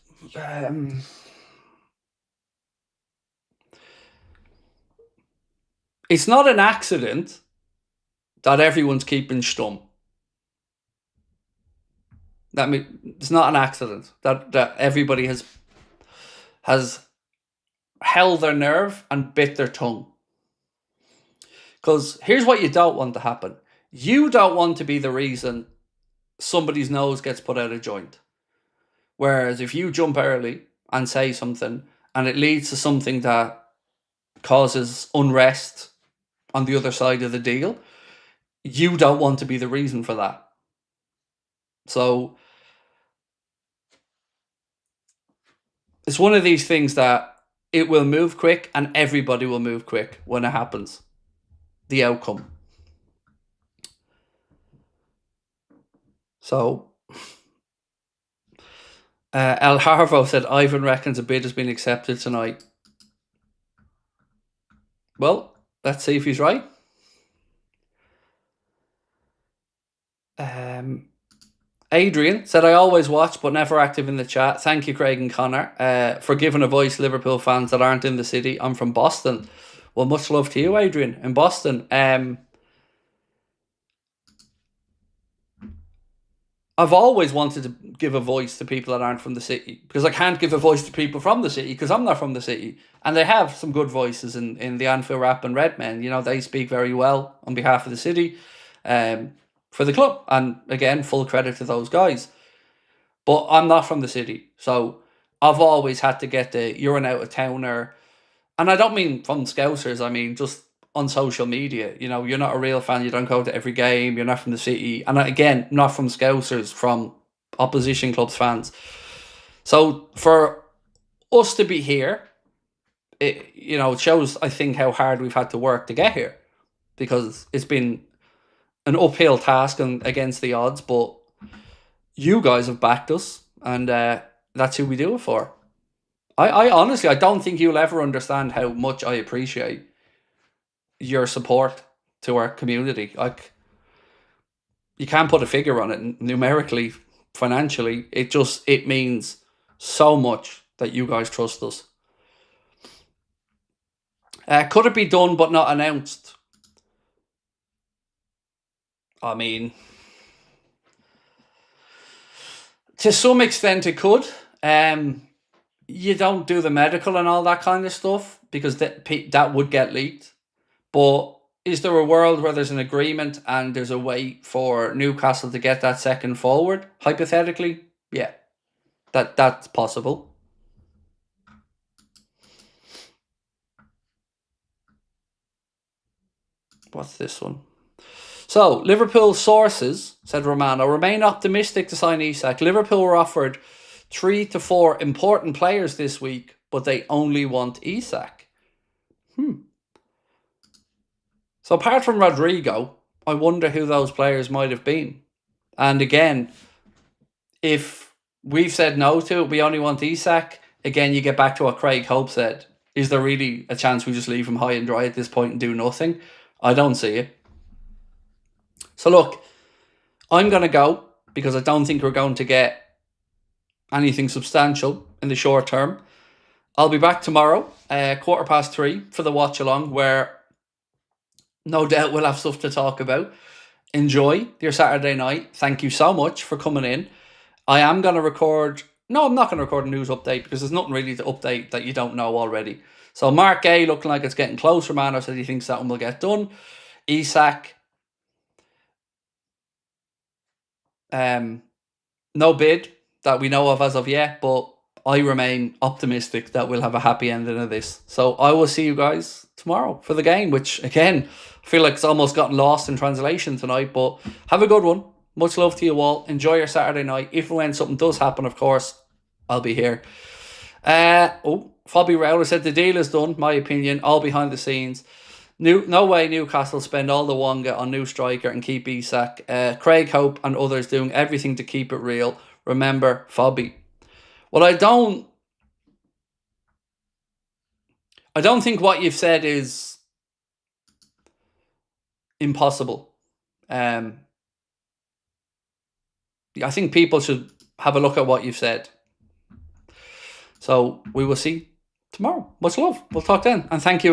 It's not an accident that everyone's keeping stum. It's not an accident that everybody has held their nerve and bit their tongue. Because here's what you don't want to happen. You don't want to be the reason somebody's nose gets put out of joint. Whereas if you jump early and say something and it leads to something that causes unrest on the other side of the deal, you don't want to be the reason for that. So it's one of these things that it will move quick, and everybody will move quick when it happens. The outcome. So El Harvo said Ivan reckons a bid has been accepted tonight. Well, let's see if he's right. Adrian said, I always watch but never active in the chat. Thank you, Craig and Connor, for giving a voice to Liverpool fans that aren't in the city. I'm from Boston. Well, much love to you, Adrian, in Boston. I've always wanted to give a voice to people that aren't from the city, because I can't give a voice to people from the city because I'm not from the city. And they have some good voices in the Anfield Rap and Redmen. They speak very well on behalf of the city for the club. And again, full credit to those guys. But I'm not from the city. So I've always had to get you're an out-of-towner. And I don't mean from Scousers, I mean just on social media. You're not a real fan, you don't go to every game, you're not from the city. And again, not from Scousers, from opposition clubs fans. So for us to be here, it shows, I think, how hard we've had to work to get here. Because it's been an uphill task and against the odds, but you guys have backed us, and that's who we do it for. I honestly, I don't think you'll ever understand how much I appreciate your support to our community. Like, you can't put a figure on it numerically, financially. It means so much that you guys trust us. Could it be done but not announced? I mean, to some extent it could. You don't do the medical and all that kind of stuff because that would get leaked. But is there a world where there's an agreement and there's a way for Newcastle to get that second forward? Hypothetically, yeah, that's possible. What's this one? So, Liverpool sources, said Romano, remain optimistic to sign ISAK. Liverpool were offered 3 to 4 important players this week, but they only want ISAK. So apart from Rodrigo, I wonder who those players might have been. And again, if we've said no to it, we only want ISAK, again, you get back to what Craig Hope said. Is there really a chance we just leave him high and dry at this point and do nothing? I don't see it. So look, I'm going to go because I don't think we're going to get anything substantial in the short term. I'll be back tomorrow, 3:15 for the watch along, where no doubt we'll have stuff to talk about. Enjoy your Saturday night. Thank you so much for coming in. I am going to record... No, I'm not going to record a news update because there's nothing really to update that you don't know already. So Mark Gay looking like it's getting close. Romano said he thinks that one will get done. ISAK. No bid that we know of as of yet, but I remain optimistic that we'll have a happy ending of this. So I will see you guys tomorrow for the game, which again, I feel like it's almost gotten lost in translation tonight, but have a good one. Much love to you all. Enjoy your Saturday night. If and when something does happen, of course, I'll be here. Fabi Rowler said the deal is done, my opinion, all behind the scenes. No way Newcastle spend all the wonga on new striker and keep ISAK. Craig Hope and others doing everything to keep it real. Remember, Fabi. Well, I don't think what you've said is impossible. I think people should have a look at what you've said. So we will see tomorrow. Much love. We'll talk then. And thank you.